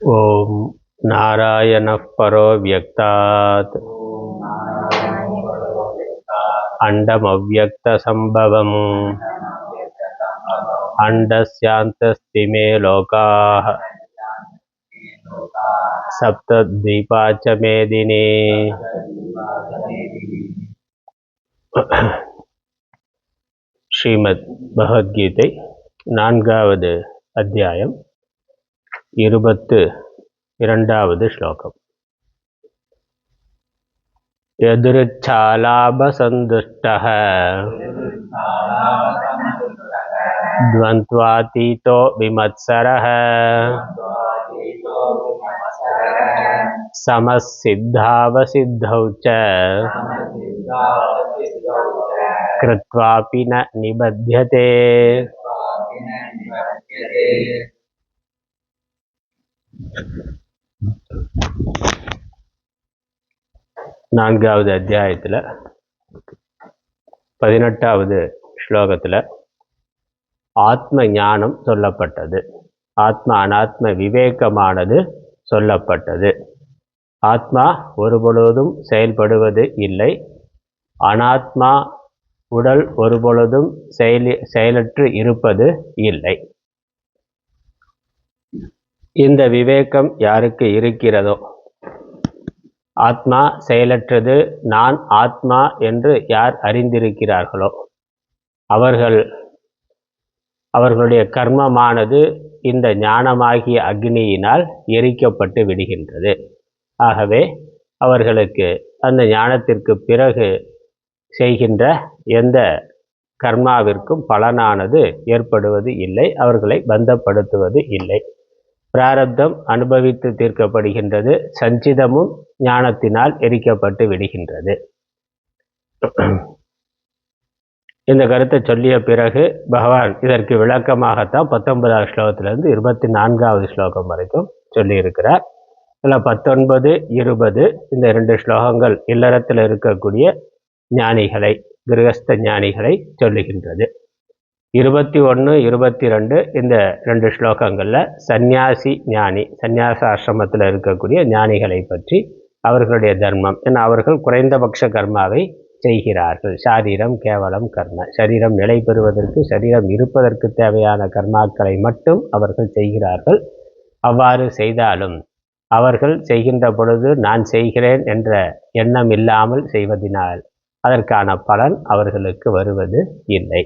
ओम नारायणः परो व्यक्तात् अंडमव्यक्तसंभवम् अंडस्यान्तस्तिमे लोकाः सप्तद्वीपा च मेदिनी। ஸ்ரீமத் பகவத்கீதை 4வது அத்தியாயம் 22வது ஸ்லோகம். யதுருச்சாலாபசந்துஷ்டः த்வந்த்வாதீதோ விமத்சரः சமசித்தாவசித்தௌ ச கிருத்வாபி ந நிபத்யதே. நான்காவது அத்தியாயத்தில் 18வது ஸ்லோகத்தில் ஆத்ம ஞானம் சொல்லப்பட்டது. ஆத்ம அனாத்ம விவேகமானது சொல்லப்பட்டது. ஆத்மா ஒருபொழுதும் செயல்படுவது இல்லை. அனாத்மா உடல் ஒருபொழுதும் செயலற்று இருப்பது இல்லை. இந்த விவேகம் யாருக்கு இருக்கிறதோ, ஆத்மா செயலற்றது, நான் ஆத்மா என்று யார் அறிந்திருக்கிறார்களோ அவர்களுடைய கர்மமானது இந்த ஞானமாகிய அக்னியினால் எரிக்கப்பட்டு விடுகின்றது. ஆகவே அவர்களுக்கு அந்த ஞானத்திற்கு பிறகு செய்கின்ற எந்த கர்மாவிற்கும் பலனானது ஏற்படுவது இல்லை, அவர்களை பந்தப்படுத்துவது இல்லை. பிராரப்தம் அனுபவித்து தீர்க்கப்படுகின்றது, சஞ்சிதமும் ஞானத்தினால் எரிக்கப்பட்டு விடுகின்றது. இந்த கருத்தை சொல்லிய பிறகு பகவான் இதற்கு விளக்கமாகத்தான் 19வது ஸ்லோகத்திலிருந்து 24வது ஸ்லோகம் வரைக்கும் சொல்லியிருக்கிறார். இதில் 19, 20 இந்த 2 ஸ்லோகங்கள் இல்லறத்தில் இருக்கக்கூடிய ஞானிகளை, கிரகஸ்த ஞானிகளை சொல்லுகின்றது. 21, 22 இந்த 2 ஸ்லோகங்களில் சந்நியாசி ஞானி, சந்நியாச ஆசிரமத்தில் இருக்கக்கூடிய ஞானிகளை பற்றி, அவர்களுடைய தர்மம், ஏன்னா அவர்கள் குறைந்தபட்ச கர்மாவை செய்கிறார்கள். சாரீரம் கேவலம் கர்ம, சரீரம் நிலை பெறுவதற்கு, சரீரம் இருப்பதற்கு தேவையான கர்மாக்களை மட்டும் அவர்கள் செய்கிறார்கள். அவ்வாறு செய்தாலும் அவர்கள் செய்கின்ற பொழுது நான் செய்கிறேன் என்ற எண்ணம் இல்லாமல் செய்வதனால் அதற்கான பலன் அவர்களுக்கு வருவது இல்லை.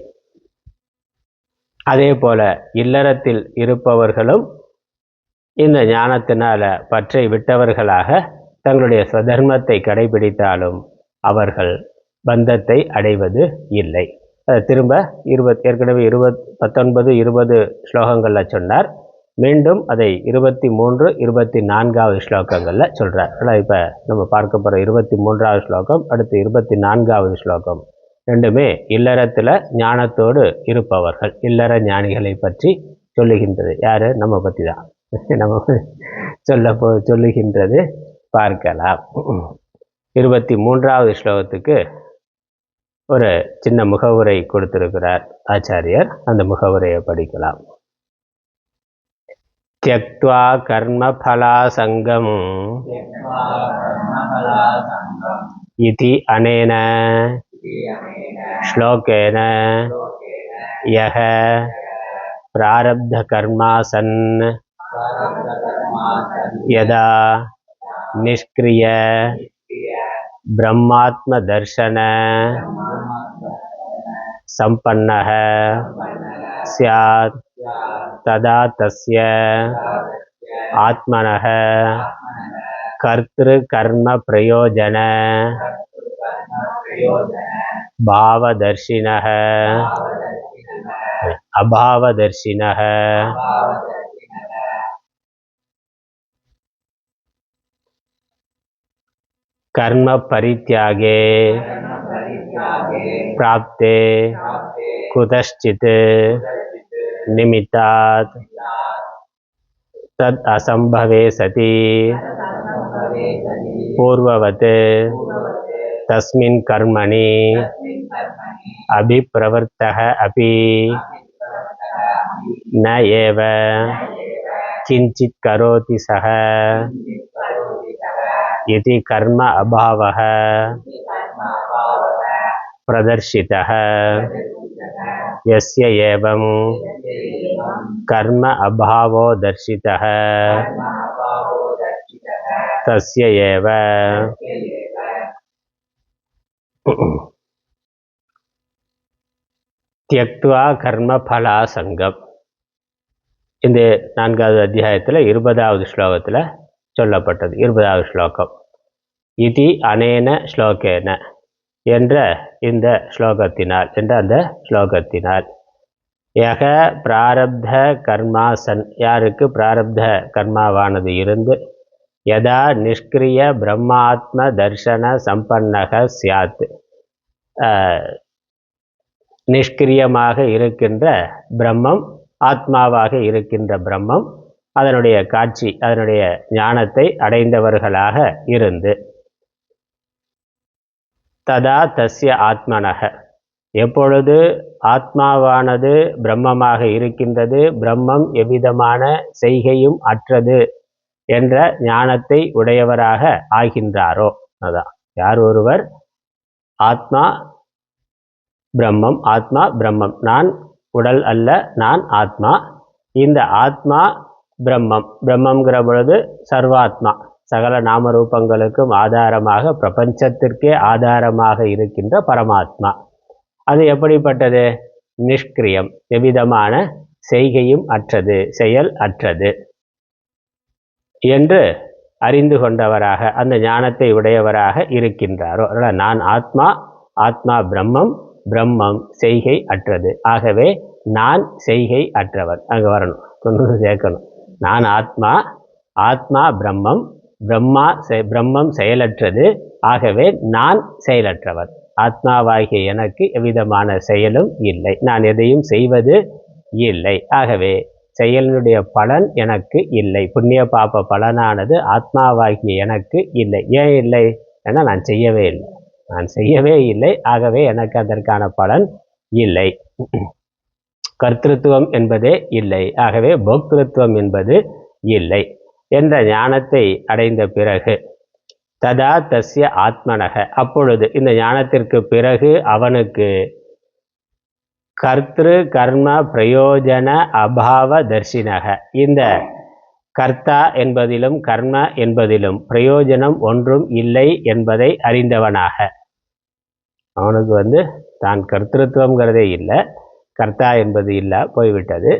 அதே போல இல்லறத்தில் இருப்பவர்களும் இந்த ஞானத்தினால பற்றை விட்டவர்களாக தங்களுடைய ஸ்வதர்மத்தை கடைபிடித்தாலும் அவர்கள் பந்தத்தை அடைவது இல்லை. திரும்ப ஏற்கனவே 19, 20 ஸ்லோகங்களில் சொன்னார். மீண்டும் அதை 23, 24வது ஸ்லோகங்களில் சொல்கிறார். ஆனால் இப்போ நம்ம பார்க்க போகிற 23வது ஸ்லோகம், அடுத்து 24வது ஸ்லோகம், ரெண்டுமே இல்லறத்தில் ஞானத்தோடு இருப்பவர்கள், இல்லற ஞானிகளை பற்றி சொல்லுகின்றது. யார்? நம்ம பற்றி தான் நம்ம சொல்லுகின்றது. பார்க்கலாம். 23வது ஸ்லோகத்துக்கு ஒரு சின்ன முகவுரை கொடுத்திருக்கிறார் ஆச்சாரியர். அந்த முகவுரையை படிக்கலாம். त्यक्त्वा कर्मफलासङ्गम् इति अनेन श्लोकेन यः प्रारब्धकर्मा सन् यदा निष्क्रिय ब्रह्मात्मदर्शन सम्पन्नः स्यात् तदा तस्य आत्मनः कर्तृकर्म प्रयोजन भावदर्शिनः अभावदर्शिनः कर्म परित्यागे प्राप्ते कुतश्चित् निमित्तात् तद असंभवे सति पूर्ववत् तस्मिन् कर्मणि अभिप्रवृत्तः अपि न एव கிஞ்சித் கரோதி சஹ இதி கர்ம அபாவஹ பிரதர்ஷிதஹ யஸ்ய ஏவம் கர்ம அபாவோ தர்ஷிதஹ தஸ்ய ஏவ தியக்த்வா கர்ம பலாசங்கம். இந்த 4வது அத்தியாயத்தில் 20வது ஸ்லோகத்தில் சொல்லப்பட்டது. 20வது ஸ்லோகம். இதி அனேன ஸ்லோகேன என்ற இந்த ஸ்லோகத்தினால், என்ற அந்த ஸ்லோகத்தினால், யக பிராரப்த கர்மாசன், யாருக்கு பிராரப்த கர்மாவானது இருந்து, யதா நிஷ்கிரிய பிரம்மாத்ம தர்சன சம்பன்னக சியாத், நிஷ்கிரியமாக இருக்கின்ற பிரம்மம், ஆத்மாவாக இருக்கின்ற பிரம்மம், அதனுடைய காட்சி, அதனுடைய ஞானத்தை அடைந்தவர்களாக இருந்து, ததா தஸ்ய ஆத்மனக, எப்பொழுது ஆத்மாவானது பிரம்மமாக இருக்கின்றது, பிரம்மம் எவ்விதமான செய்கையும் அற்றது என்ற ஞானத்தை உடையவராக ஆகின்றாரோ, அதான் யார் ஒருவர் ஆத்மா பிரம்மம், ஆத்மா பிரம்மம், நான் உடல் அல்ல, நான் ஆத்மா, இந்த ஆத்மா பிரம்மம், பிரம்மங்கிற பொழுது சர்வாத்மா, சகல நாமரூபங்களுக்கும் ஆதாரமாக, பிரபஞ்சத்திற்கே ஆதாரமாக இருக்கின்ற பரமாத்மா. அது எப்படிப்பட்டது? நிஷ்கிரியம், எவ்விதமான செய்கையும் அற்றது, செயல் அற்றது என்று அறிந்து கொண்டவராக, அந்த ஞானத்தை உடையவராக இருக்கின்றாரோ. நான் ஆத்மா, ஆத்மா பிரம்மம், பிரம்மம் செய்கை அற்றது, ஆகவே நான் செய்கை அற்றவர். அங்கே வரணும், கொண்டு சேர்க்கணும். நான் ஆத்மா, ஆத்மா பிரம்மம், பிரம்மம் செயலற்றது, ஆகவே நான் செயலற்றவர். ஆத்மாவாகிய எனக்கு எவ்விதமான செயலும் இல்லை, நான் எதையும் செய்வது இல்லை, ஆகவே செயலினுடைய பலன் எனக்கு இல்லை, புண்ணிய பாப பலனானது ஆத்மாவாகிய எனக்கு இல்லை. ஏன் இல்லை? ஏன்னா நான் செய்யவே இல்லை, நான் செய்யவே இல்லை, ஆகவே எனக்கு அதற்கான பலன் இல்லை. கர்த்திருவம் என்பதே இல்லை, ஆகவே போக்திருத்துவம் என்பது இல்லை என்ற ஞானத்தை அடைந்த பிறகு, ததா தஸ்ய ஆத்மனக, அப்பொழுது இந்த ஞானத்திற்கு பிறகு அவனுக்கு கர்த்திரு கர்ம பிரயோஜன அபாவ தர்ஷினக, இந்த கர்த்தா என்பதிலும் கர்ம என்பதிலும் பிரயோஜனம் ஒன்றும் இல்லை என்பதை அறிந்தவனாக, அவனுக்கு தான் கர்த்திருவங்கிறதே இல்லை, கர்த்தா என்பது இல்லை, போய்விட்டது.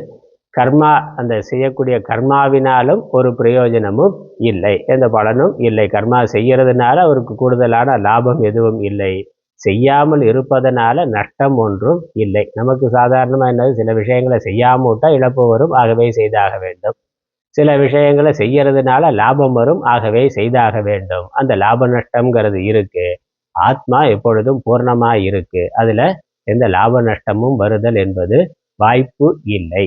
கர்மா, அந்த செய்யக்கூடிய கர்மாவினாலும் ஒரு பிரயோஜனமும் இல்லை, எந்த பலனும் இல்லை. கர்மா செய்கிறதுனால அவருக்கு கூடுதலான லாபம் எதுவும் இல்லை, செய்யாமல் இருப்பதனால நஷ்டம் ஒன்றும் இல்லை. நமக்கு சாதாரணமாக என்னது, சில விஷயங்களை செய்யாமல் விட்டால் இழப்பு வரும், ஆகவே செய்தாக வேண்டும். சில விஷயங்களை செய்யறதுனால லாபம் வரும், ஆகவே செய்தாக வேண்டும். அந்த லாப நஷ்டம்ங்கிறது இருக்கு. ஆத்மா எப்பொழுதும் பூர்ணமாக இருக்கு, அதில் எந்த லாப நஷ்டமும் வருதல் என்பது வாய்ப்பு இல்லை.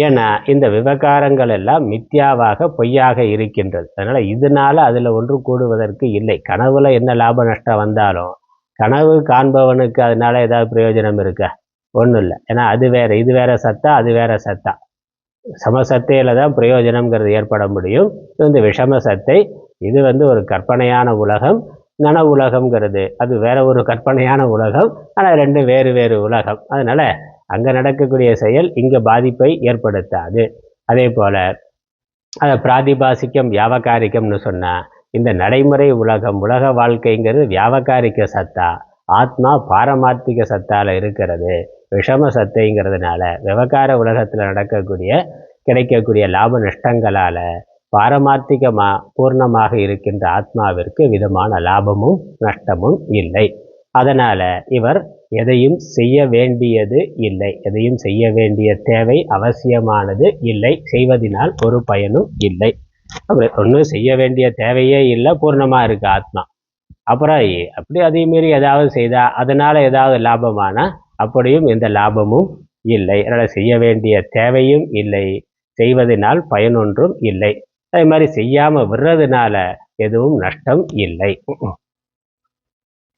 ஏன்னா இந்த விவகாரங்கள் எல்லாம் மித்யாவாக, பொய்யாக இருக்கின்றது. அதனால இதனால அதில் ஒன்று கூடுவதற்கு இல்லை. கனவுல என்ன லாப நஷ்டம் வந்தாலும் கனவு காண்பவனுக்கு அதனால ஏதாவது பிரயோஜனம் இருக்கா? ஒன்றும் இல்லை. ஏன்னா அது வேற, இது வேற சத்தா, அது வேற சத்தா. சமசத்தையில தான் பிரயோஜனம்ங்கிறது ஏற்பட முடியும். இது விஷம சத்தை, இது ஒரு கற்பனையான உலகம். நன உலகம்ங்கிறது அது வேற ஒரு கற்பனையான உலகம், ஆனால் ரெண்டும் வேறு வேறு உலகம். அதனால அங்கே நடக்கக்கூடிய செயல் இங்கே பாதிப்பை ஏற்படுத்தாது. அதே போல் அதை பிராதிபாசிக்கம் வியாபகாரிக்கம்னு சொன்னால், இந்த நடைமுறை உலகம், உலக வாழ்க்கைங்கிறது வியாபகாரிக்க சத்தா, ஆத்மா பாரமார்த்திக சத்தால் இருக்கிறது. விஷம சத்தைங்கிறதுனால விவகார உலகத்தில் கிடைக்கக்கூடிய லாப நஷ்டங்களால் பாரமார்த்திகமாக பூர்ணமாக இருக்கின்ற ஆத்மாவிற்கு விதமான லாபமும் நஷ்டமும் இல்லை. அதனால் இவர் எதையும் செய்ய வேண்டியது இல்லை, எதையும் செய்ய வேண்டிய தேவை அவசியமானது இல்லை, செய்வதனால் ஒரு பயனும் இல்லை. அப்புறம் ஒன்றும் செய்ய வேண்டிய தேவையே இல்லை, பூர்ணமாக இருக்கு ஆத்மா. அப்புறம் அப்படி அதே மீறி ஏதாவது செய்தால் அதனால் ஏதாவது லாபமானா அப்படியும் எந்த லாபமும் இல்லை. அதனால் செய்ய வேண்டிய தேவையும் இல்லை, செய்வதனால் பயனொன்றும் இல்லை. அதே மாதிரி செய்யாமல் விடுறதுனால எதுவும் நஷ்டம் இல்லை.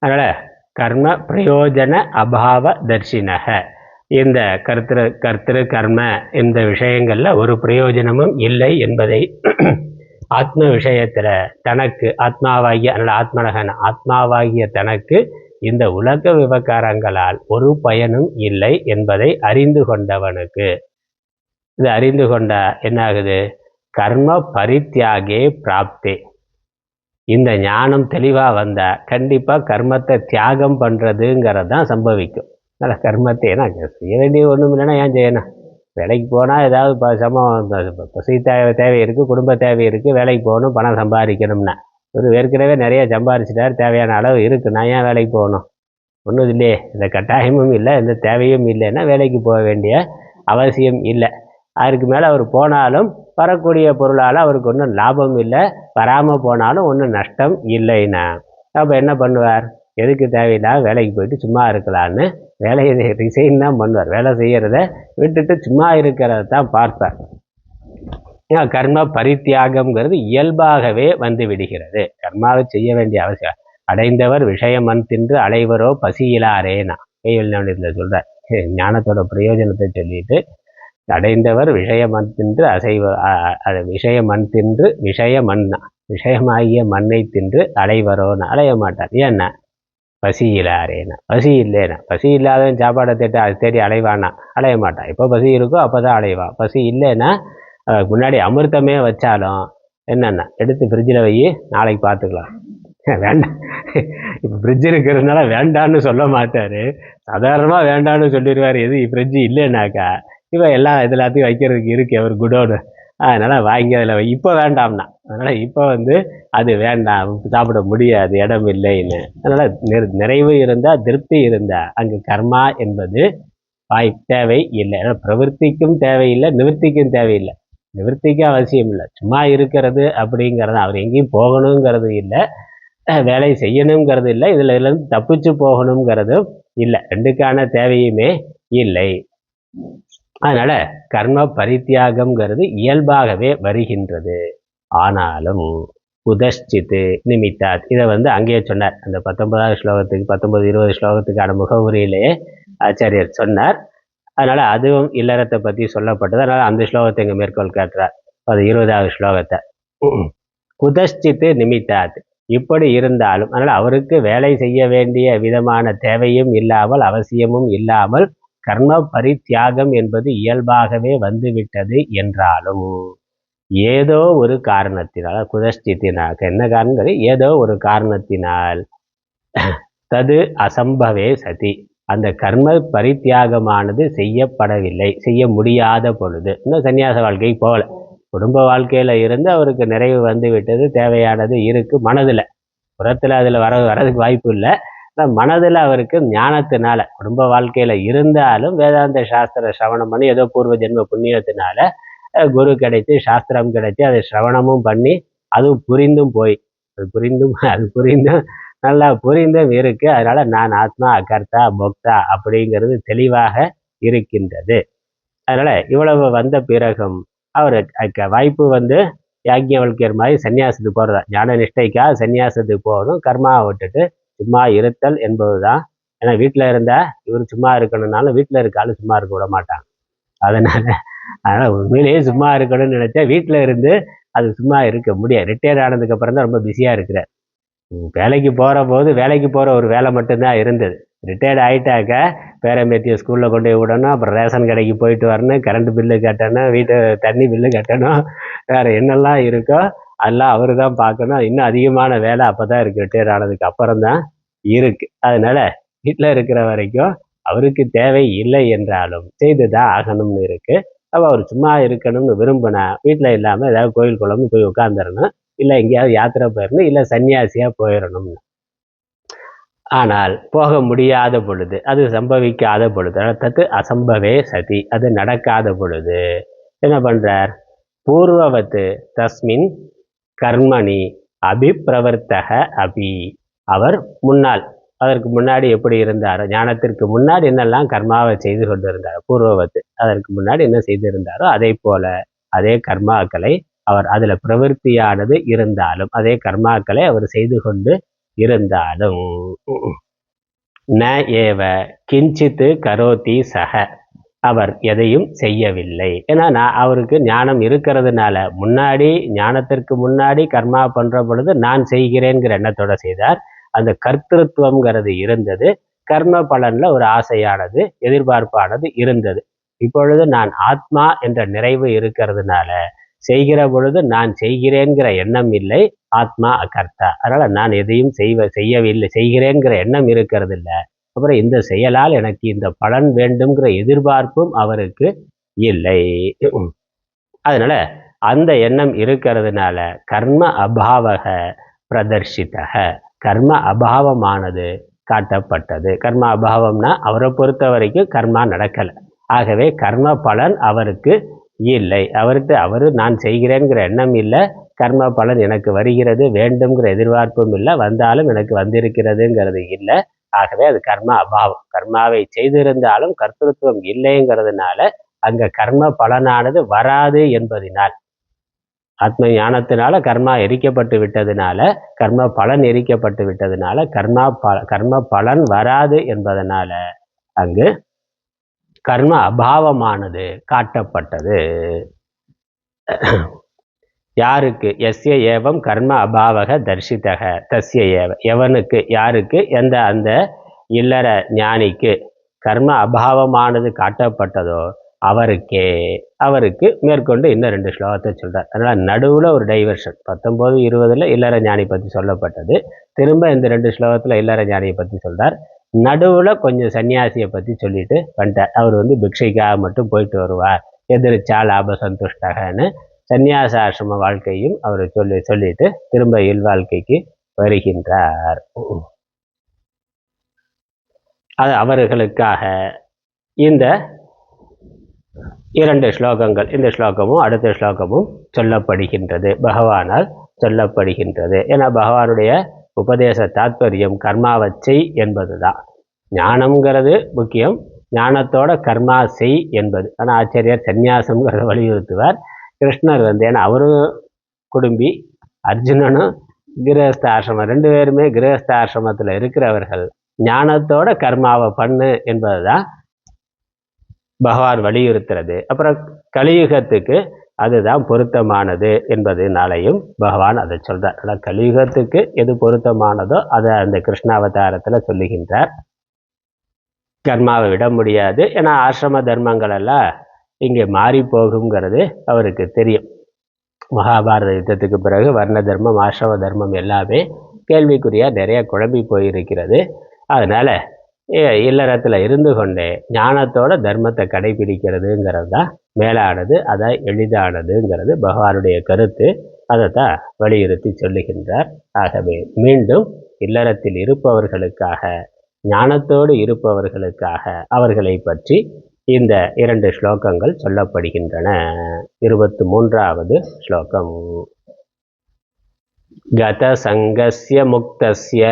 அதனால் கர்ம பிரயோஜன அபாவ தர்ஷினக, இந்த கர்த்திரு கர்ம இந்த விஷயங்கள்ல ஒரு பிரயோஜனமும் இல்லை என்பதை ஆத்ம விஷயத்துல தனக்கு ஆத்மாவாகிய தனக்கு இந்த உலக விவகாரங்களால் ஒரு பயனும் இல்லை என்பதை அறிந்து கொண்டவனுக்கு, இது அறிந்து கொண்டா என்ன ஆகுது? கர்ம பரித்தியாகே பிராப்தே. இந்த ஞானம் தெளிவா வந்தா கண்டிப்பா கர்மத்தை தியாகம் பண்றதுங்கிறது தான் சம்பவிக்கும். அதனால கர்மத்தை ஏன்னா செய்ய வேண்டிய ஒன்றும் இல்லைன்னா ஏன் செய்யணும்? வேலைக்கு போனால் ஏதாவது பசி தேவை இருக்குது, குடும்ப தேவை இருக்குது, வேலைக்கு போகணும், பணம் சம்பாதிக்கணும்னா ஒரு ஏற்கனவே நிறைய சம்பாதிச்சிட்டார், தேவையான அளவு இருக்குது, நான் ஏன் வேலைக்கு போகணும்? ஒன்றும் இல்லையே, இந்த கட்டாயமும் இல்லை, இந்த தேவையும் இல்லைன்னா வேலைக்கு போக வேண்டிய அவசியம் இல்லை. அதுக்கு மேலே அவர் போனாலும் வரக்கூடிய பொருளால் அவருக்கு ஒன்றும் லாபம் இல்லை, வராமல் போனாலும் ஒன்றும் நஷ்டம் இல்லைன்னா அப்போ என்ன பண்ணுவார்? எதுக்கு தேவையில்லாத வேலைக்கு போயிட்டு சும்மா இருக்கலான்னு வேலையை ரிசைன் தான் பண்ணுவார். வேலை செய்கிறத விட்டுட்டு சும்மா இருக்கிறத தான் பார்ப்பார். கர்ம பரித்தியாகம்ங்கிறது இயல்பாகவே வந்து விடுகிறது. கர்மாவை செய்ய வேண்டிய அவசியம். அடைந்தவர் விஷயமன் தின்று அலைவரோ பசியிலாரேனா கைவெளியில் சொல்கிறார். ஞானத்தோட பிரயோஜனத்தை சொல்லிட்டு அடைந்தவர் விஷயமன் தின்று விஷயமன் தின்று விஷயமாகிய மண்ணை தின்று அலைவரோன்னு அலைய மாட்டார். ஏன்னா பசி இல்லாரேனா, பசி இல்லைனா, பசி இல்லாதவன் சாப்பாடை தேடி அலைவானா, அலைய மாட்டான். எப்போ பசி இருக்கோ அப்போ தான் அலைவான். பசி இல்லைன்னா முன்னாடி அமிர்தமே வச்சாலும் என்னென்ன எடுத்து ஃப்ரிட்ஜில் வை, நாளைக்கு பார்த்துக்கலாம், வேண்டாம். இப்போ ஃப்ரிட்ஜ் இருக்கிறதுனால வேண்டான்னு சொல்ல மாட்டார், சாதாரணமாக வேண்டான்னு சொல்லிடுவார். எது ஃப்ரிட்ஜு இல்லைன்னாக்கா இப்போ எல்லாத்தையும் வைக்கிறதுக்கு இருக்கு அவர் குடோனு, அதனால் வாங்கி அதில் இப்போ வேண்டாம்னா, அதனால் இப்போ அது வேண்டாம், சாப்பிட முடியாது, இடம் இல்லைன்னு. அதனால் நிறைவு இருந்தால் திருப்தி இருந்தால் அங்கே கர்மா என்பது தேவை இல்லை. பிரவൃத்திக்கும் தேவையில்லை, நிவர்த்திக்கும் தேவையில்லை. நிவர்த்திக்கும் அவசியம் இல்லை, சும்மா இருக்கிறது அப்படிங்கிறது, அவர் எங்கேயும் போகணுங்கிறது இல்லை, வேலை செய்யணுங்கிறது இல்லை, இருந்து தப்பிச்சு போகணுங்கிறதும் இல்லை, ரெண்டுக்கான தேவையுமே இல்லை. அதனால கர்ம பரித்தியாகம்ங்கிறது இயல்பாகவே வருகின்றது. ஆனாலும் குதஷ்சித்து நிமித்தாத், இதை அங்கேயே சொன்னார். அந்த 19வது ஸ்லோகத்துக்கு 19-20 ஸ்லோகத்துக்கான முகவுரையிலேயே ஆச்சாரியர் சொன்னார். அதனால அதுவும் இல்லறத்தை பற்றி சொல்லப்பட்டது. அதனால அந்த ஸ்லோகத்தை இங்கே மேற்கோள் காட்டுறார். அது 20வது ஸ்லோகத்தை. குதஷ்சித்து நிமித்தாத், இப்படி இருந்தாலும் அதனால் அவருக்கு வேலை செய்ய வேண்டிய விதமான தேவையும் இல்லாமல் அவசியமும் இல்லாமல் கர்ம பரித்தியாகம் என்பது இயல்பாகவே வந்துவிட்டது என்றாலும் ஏதோ ஒரு காரணத்தினால், குதஷ்டித்தினாக என்ன காரணம், ஏதோ ஒரு காரணத்தினால் தது அசம்பவே சதி, அந்த கர்ம பரித்தியாகமானது செய்யப்படவில்லை, செய்ய முடியாத பொழுது, இன்னும் சன்னியாச வாழ்க்கை போகல, குடும்ப வாழ்க்கையில இருந்து அவருக்கு நிறைவு வந்து விட்டது, தேவையானது இருக்கு மனதில், புறத்தில் அதில் வரதுக்கு வாய்ப்பு இல்லை. மனதில் அவருக்கு ஞானத்தினால, குடும்ப வாழ்க்கையில இருந்தாலும் வேதாந்த சாஸ்திர சிரவணம் பண்ணி ஏதோ பூர்வ ஜென்ம புண்ணியத்தினால குரு கிடைச்சி சாஸ்திரம் கிடைச்சி அதை சிரவணமும் பண்ணி அதுவும் புரிந்தும் அது புரிந்தும் நல்லா புரிந்தும் இருக்கு. அதனால நான் ஆத்மா அகர்த்தா போக்தா அப்படிங்கிறது தெளிவாக இருக்கின்றது. அதனால இவ்வளவு வந்த பிறகும் அவருக்கு வாய்ப்பு யாக்ஞவல்கியர் மாதிரி சன்னியாசத்துக்கு போறதா, ஞான நிஷ்டைக்காக சன்னியாசத்துக்கு போகணும், கர்மாவை விட்டுட்டு சும்மா இருத்தல் என்பதுதான். ஏன்னா வீட்டில் இருந்தா இவர் சும்மா இருக்கணும்னாலும் வீட்டில் இருக்காலும் சும்மா இருக்க விட மாட்டாங்க. அதனால உண்மையிலேயே சும்மா இருக்கணும்னு நினைச்சா வீட்டில் இருந்து அது சும்மா இருக்க முடியாது. ரிட்டையர் ஆனதுக்கு அப்புறம் தான் ரொம்ப பிஸியா இருக்கிறார். வேலைக்கு போற ஒரு வேலை மட்டும்தான் இருந்தது. ரிட்டையர்ட் ஆகிட்டாக்க பேரம்பேத்திய ஸ்கூலில் கொண்டு போய் விடணும், அப்புறம் ரேஷன் கடைக்கு போயிட்டு வரணும், கரண்ட் பில்லு கட்டணும், வீட்டு தண்ணி பில்லு கட்டணும், வேற என்னெல்லாம் இருக்கோ அதெல்லாம் அவர் தான் பார்க்கணும். இன்னும் அதிகமான வேலை அப்போ தான் இருக்குது, ரிட்டையர் ஆனதுக்கு அப்புறம் தான் இருக்குது. அதனால வீட்டில் இருக்கிற வரைக்கும் அவருக்கு தேவை இல்லை என்றாலும் செய்து தான் ஆகணும்னு இருக்குது. அப்போ அவர் சும்மா இருக்கணும்னு விரும்பினா வீட்டில் இல்லாமல் ஏதாவது கோயில் குளம்னு போய் உட்காந்துடணும், இல்லை எங்கேயாவது யாத்திரை போயிடணும், இல்லை சன்னியாசியாக போயிடணும்னு. ஆனால் போக முடியாத பொழுது, அது சம்பவிக்காத பொழுது, தத்து அசம்பவே சதி, அது நடக்காத பொழுது என்ன பண்றார்? பூர்வவத்து தஸ்மின் கர்மணி அபிப்பிரவர்த்தக அபி, அவர் அதற்கு முன்னாடி எப்படி இருந்தாரோ, ஞானத்திற்கு முன்னாடி என்னெல்லாம் கர்மாவை செய்து கொண்டு இருந்தாரோ, பூர்வவத்து அதற்கு முன்னாடி என்ன செய்து இருந்தாரோ அதே போல அதே கர்மாக்களை அவர் அதில் பிரவருத்தியானது இருந்தாலும், அதே கர்மாக்களை அவர் செய்து கொண்டு இருந்தாலும் ந ஏவ கிஞ்சித்து கரோதி சக, அவர் எதையும் செய்யவில்லை. ஏன்னா அவருக்கு ஞானம் இருக்கிறதுனால முன்னாடி ஞானத்திற்கு முன்னாடி கர்மா பண்ற பொழுது நான் செய்கிறேங்கிற எண்ணத்தோட செய்தார். அந்த கர்த்திருவம்ங்கிறது இருந்தது. கர்ம பலன்ல ஒரு ஆசையானது எதிர்பார்ப்பானது இருந்தது. இப்பொழுது நான் ஆத்மா என்ற நிறைவு இருக்கிறதுனால செய்கிற பொழுது நான் செய்கிறேங்கிற எண்ணம் இல்லை. ஆத்மா அகர்த்தா. அதனால நான் எதையும் செய்யவில்லை, செய்கிறேங்கிற எண்ணம் இருக்கிறது இல்லை. அப்புறம் இந்த செயலால் எனக்கு இந்த பலன் வேண்டும்ங்கிற எதிர்பார்ப்பும் அவருக்கு இல்லை. அதனால அந்த எண்ணம் இருக்கிறதுனால கர்ம அபாவக பிரதர்ஷிதக, கர்ம அபாவமானது காட்டப்பட்டது. கர்ம அபாவம்னா அவரை பொறுத்த வரைக்கும் கர்மா நடக்கலை. ஆகவே கர்ம பலன் அவருக்கு இல்லை. அவரு நான் செய்கிறேங்கிற எண்ணம் இல்லை. கர்ம பலன் எனக்கு வருகிறது வேண்டும்ங்கிற எதிர்பார்ப்பும் இல்லை. வந்தாலும் எனக்கு வந்திருக்கிறதுங்கிறது இல்லை. ஆகவே அது கர்ம அபாவம். கர்மாவை செய்திருந்தாலும் கர்த்திருவம் இல்லைங்கிறதுனால அங்க கர்ம பலனானது வராது என்பதினால், ஆத்ம ஞானத்தினால கர்மா எரிக்கப்பட்டு விட்டதுனால, கர்ம பலன் எரிக்கப்பட்டு விட்டதுனால கர்ம பலன் வராது என்பதனால அங்கு கர்ம அபாவமானது காட்டப்பட்டது. யாருக்கு? எஸ்ய ஏவம் கர்ம அபாவக தர்ஷிதக தஸ்ய ஏவ, எவனுக்கு, யாருக்கு, அந்த இல்லற ஞானிக்கு கர்ம அபாவமானது காட்டப்பட்டதோ அவருக்கு மேற்கொண்டு இன்னும் 2 ஸ்லோகத்தை சொல்றார். அதனால நடுவுல ஒரு டைவர்ஷன். 19, 20 இல்லற ஞானி பத்தி சொல்லப்பட்டது. திரும்ப இந்த 2 ஸ்லோகத்துல இல்லற ஞானியை பத்தி சொல்றார். நடுவுல கொஞ்சம் சன்னியாசியை பத்தி சொல்லிட்டு வந்துட்டார். அவர் பிக்ஷைக்காக மட்டும் போயிட்டு வருவார், எதிர்ச்சா லாப சந்துஷ்டகன்னு சந்நியாசாசிரம வாழ்க்கையும் அவர் சொல்லிட்டு திரும்ப இல்வாழ்க்கைக்கு வருகின்றார். அது அவர்களுக்காக இந்த 2 ஸ்லோகங்கள், இந்த ஸ்லோகமும் அடுத்த ஸ்லோகமும் சொல்லப்படுகின்றது, பகவானால் சொல்லப்படுகின்றது. ஏன்னா பகவானுடைய உபதேச தாத்பரியம் கர்மாவை செய் என்பதுதான். ஞானம்ங்கிறது முக்கியம், ஞானத்தோட கர்மா செய் என்பது. ஆனால் ஆச்சாரியார் சந்நியாசம்ங்கிறத வலியுறுத்துவார். கிருஷ்ணர் ஏன்னா அவரும் குடும்பி, அர்ஜுனனும் கிரகஸ்த ஆசிரமம், 2 பேருமே கிரகஸ்த ஆசிரமத்தில் இருக்கிறவர்கள். ஞானத்தோட கர்மாவை பண்ணு என்பதுதான் பகவான் வலியுறுத்துறது. அப்புறம் கலியுகத்துக்கு அதுதான் பொருத்தமானது என்பதுனாலையும் பகவான் அதை சொல்றார். ஆனால் கலியுகத்துக்கு எது பொருத்தமானதோ அதை அந்த கிருஷ்ணாவதாரத்தில் சொல்லுகின்றார். கர்மாவை விட முடியாது, ஏன்னா ஆசிரம தர்மங்கள் எல்லாம் இங்கே மாறி போகுங்கிறது அவருக்கு தெரியும். மகாபாரத யுத்தத்துக்கு பிறகு வர்ண தர்மம், ஆசிரம தர்மம் எல்லாமே கேள்விக்குறியா நிறைய குழம்பி போயிருக்கிறது. அதனால இல்லறத்தில் இருந்து கொண்டே ஞானத்தோட தர்மத்தை கடைபிடிக்கிறதுங்கிறது தான் மேலானது, அதான் எளிதானதுங்கிறது பகவானுடைய கருத்து. அதைத்தான் வலியுறுத்தி சொல்லுகின்றார். ஆகவே மீண்டும் இல்லறத்தில் இருப்பவர்களுக்காக, ஞானத்தோடு இருப்பவர்களுக்காக அவர்களை பற்றி இந்த 2 ஸ்லோகங்கள் சொல்லப்படுகின்றன. 23வது ஸ்லோகம். கத சங்கஸ்ய முக்தஸ்ய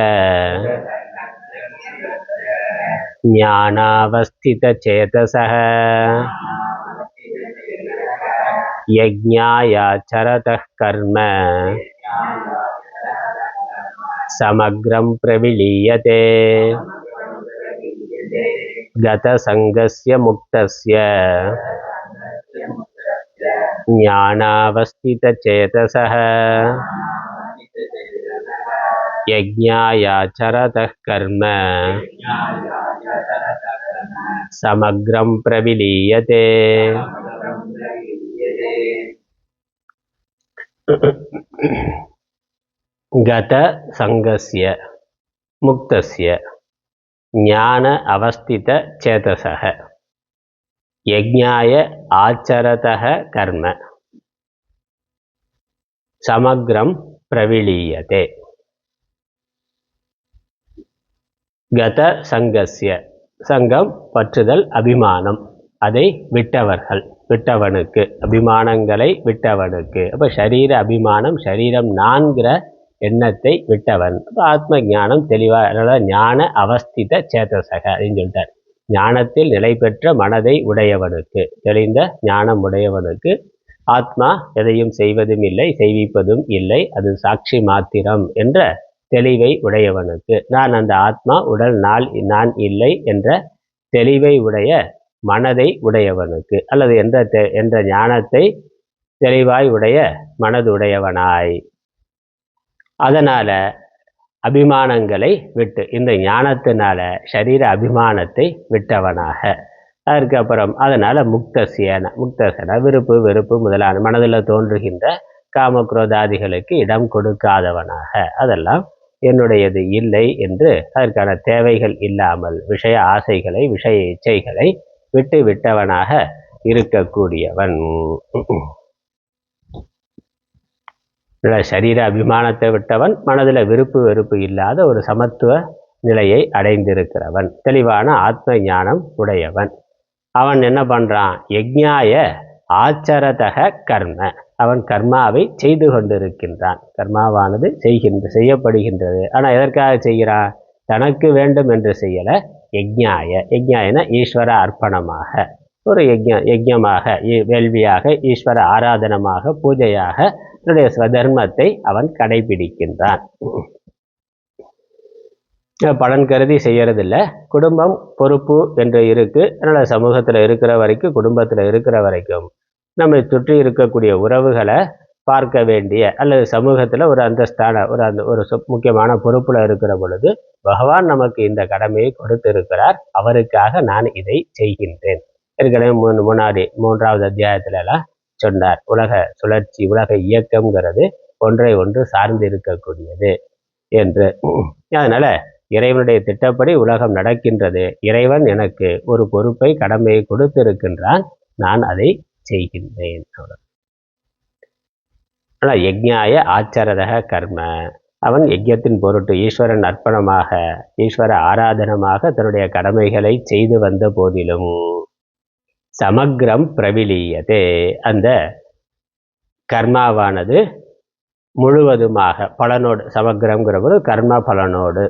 ஞானாவஸ்தித சேதசः யஜ்ஞாயாச்சரதः கர்ம சமக்ரம் பிரவிலீயதே. கத சங்கஸ்ய முக்தஸ்ய ஞானாவஸ்தித சேதசः யஜ்ஞாயாச்சரதः கர்ம சமக்ரம் பிரவிலீயதே. கத சங்கஸ்ய முக்தஸ்ய ஞான அவஸ்தித சேதசः யஜ்ஞாய ஆச்சரதः கர்ம சமக்ரம் பிரவிலீயதே. கத சங்கஸ்ய, சங்கம் பற்றுதல், அபிமானம், அதை விட்டவனுக்கு, அபிமானங்களை விட்டவனுக்கு. அப்போ ஷரீர அபிமானம், ஷரீரம் நான்கிற எண்ணத்தை விட்டவன். அப்போ ஆத்ம ஞானம் தெளிவாக, ஞான அவஸ்தித சேதசக அப்படின்னு சொல்லிட்டார். ஞானத்தில் நிலை பெற்ற மனதை உடையவனுக்கு, தெளிந்த ஞானம் உடையவனுக்கு ஆத்மா எதையும் செய்வதும் இல்லை, செய்விப்பதும் இல்லை, அது சாட்சி மாத்திரம் என்ற தெளிவை உடையவனுக்கு, நான் அந்த ஆத்மா உடல் நான் இல்லை என்ற தெளிவை உடைய மனதை உடையவனுக்கு, அல்லது என்ற ஞானத்தை தெளிவாய் உடைய மனதுடையவனாய். அதனால அபிமானங்களை விட்டு, இந்த ஞானத்தினால சரீர அபிமானத்தை விட்டவனாக. அதற்கு அப்புறம் அதனால முக்தசன விருப்பு வெறுப்பு முதலான மனதில் தோன்றுகின்ற காமக்ரோதாதிகளுக்கு இடம் கொடுக்காதவனாக, அதெல்லாம் என்னுடையது இல்லை என்று அதற்கான தேவைகள் இல்லாமல் விஷய ஆசைகளை விஷய இச்சைகளை விட்டு விட்டவனாக இருக்கக்கூடியவன். சரீர அபிமானத்தை விட்டவன், மனதில் விருப்பு வெறுப்பு இல்லாத ஒரு சமத்துவ நிலையை அடைந்திருக்கிறவன், தெளிவான ஆத்ம ஞானம் உடையவன். அவன் என்ன பண்றான்? யஜ்ஞாய ஆச்சரதக கர்ம, அவன் கர்மாவை செய்து கொண்டிருக்கின்றான். கர்மாவானது செய்யப்படுகின்றது. ஆனால் எதற்காக செய்கிறான்? தனக்கு வேண்டும் என்று செய்யல. யஜ்ஞாயன ஈஸ்வர அர்ப்பணமாக, ஒரு யஜ்ஞமாக, வேள்வியாக, ஈஸ்வர ஆராதனமாக, பூஜையாக தன்னுடைய ஸ்வதர்மத்தை அவன் கடைபிடிக்கின்றான். பலன் கருதி செய்யறதில்ல. குடும்பம் பொறுப்பு என்று இருக்கு. அதனால் சமூகத்தில் இருக்கிற வரைக்கும், குடும்பத்தில் இருக்கிற வரைக்கும் நம்மை சுற்றி இருக்கக்கூடிய உறவுகளை பார்க்க வேண்டிய, அல்லது சமூகத்தில் ஒரு அந்தஸ்தான ஒரு முக்கியமான பொறுப்பில் இருக்கிற பொழுது பகவான் நமக்கு இந்த கடமையை கொடுத்திருக்கிறார், அவருக்காக நான் இதை செய்கின்றேன். ஏற்கனவே முன்னாடி 3வது அத்தியாயத்திலலாம் சொன்னார். உலக சுழற்சி, உலக இயக்கம்ங்கிறது ஒன்றை ஒன்று சார்ந்து இருக்கக்கூடியது என்று. அதனால இறைவனுடைய திட்டப்படி உலகம் நடக்கின்றது. இறைவன் எனக்கு ஒரு பொறுப்பை, கடமையை கொடுத்திருக்கின்றான், நான் அதை செய்கின்றேன். ஆனால் யஜ்ஞாய ஆச்சரதக கர்ம, அவன் யஜ்யத்தின் பொருட்டு ஈஸ்வரன் அர்ப்பணமாக, ஈஸ்வர ஆராதனமாக தன்னுடைய கடமைகளை செய்து வந்த போதிலும் சமக்ரம் பிரவிலியதே, அந்த கர்மாவானது முழுவதுமாக பலனோடு, சமக்ரம்ங்கிற போது கர்ம பலனோடு,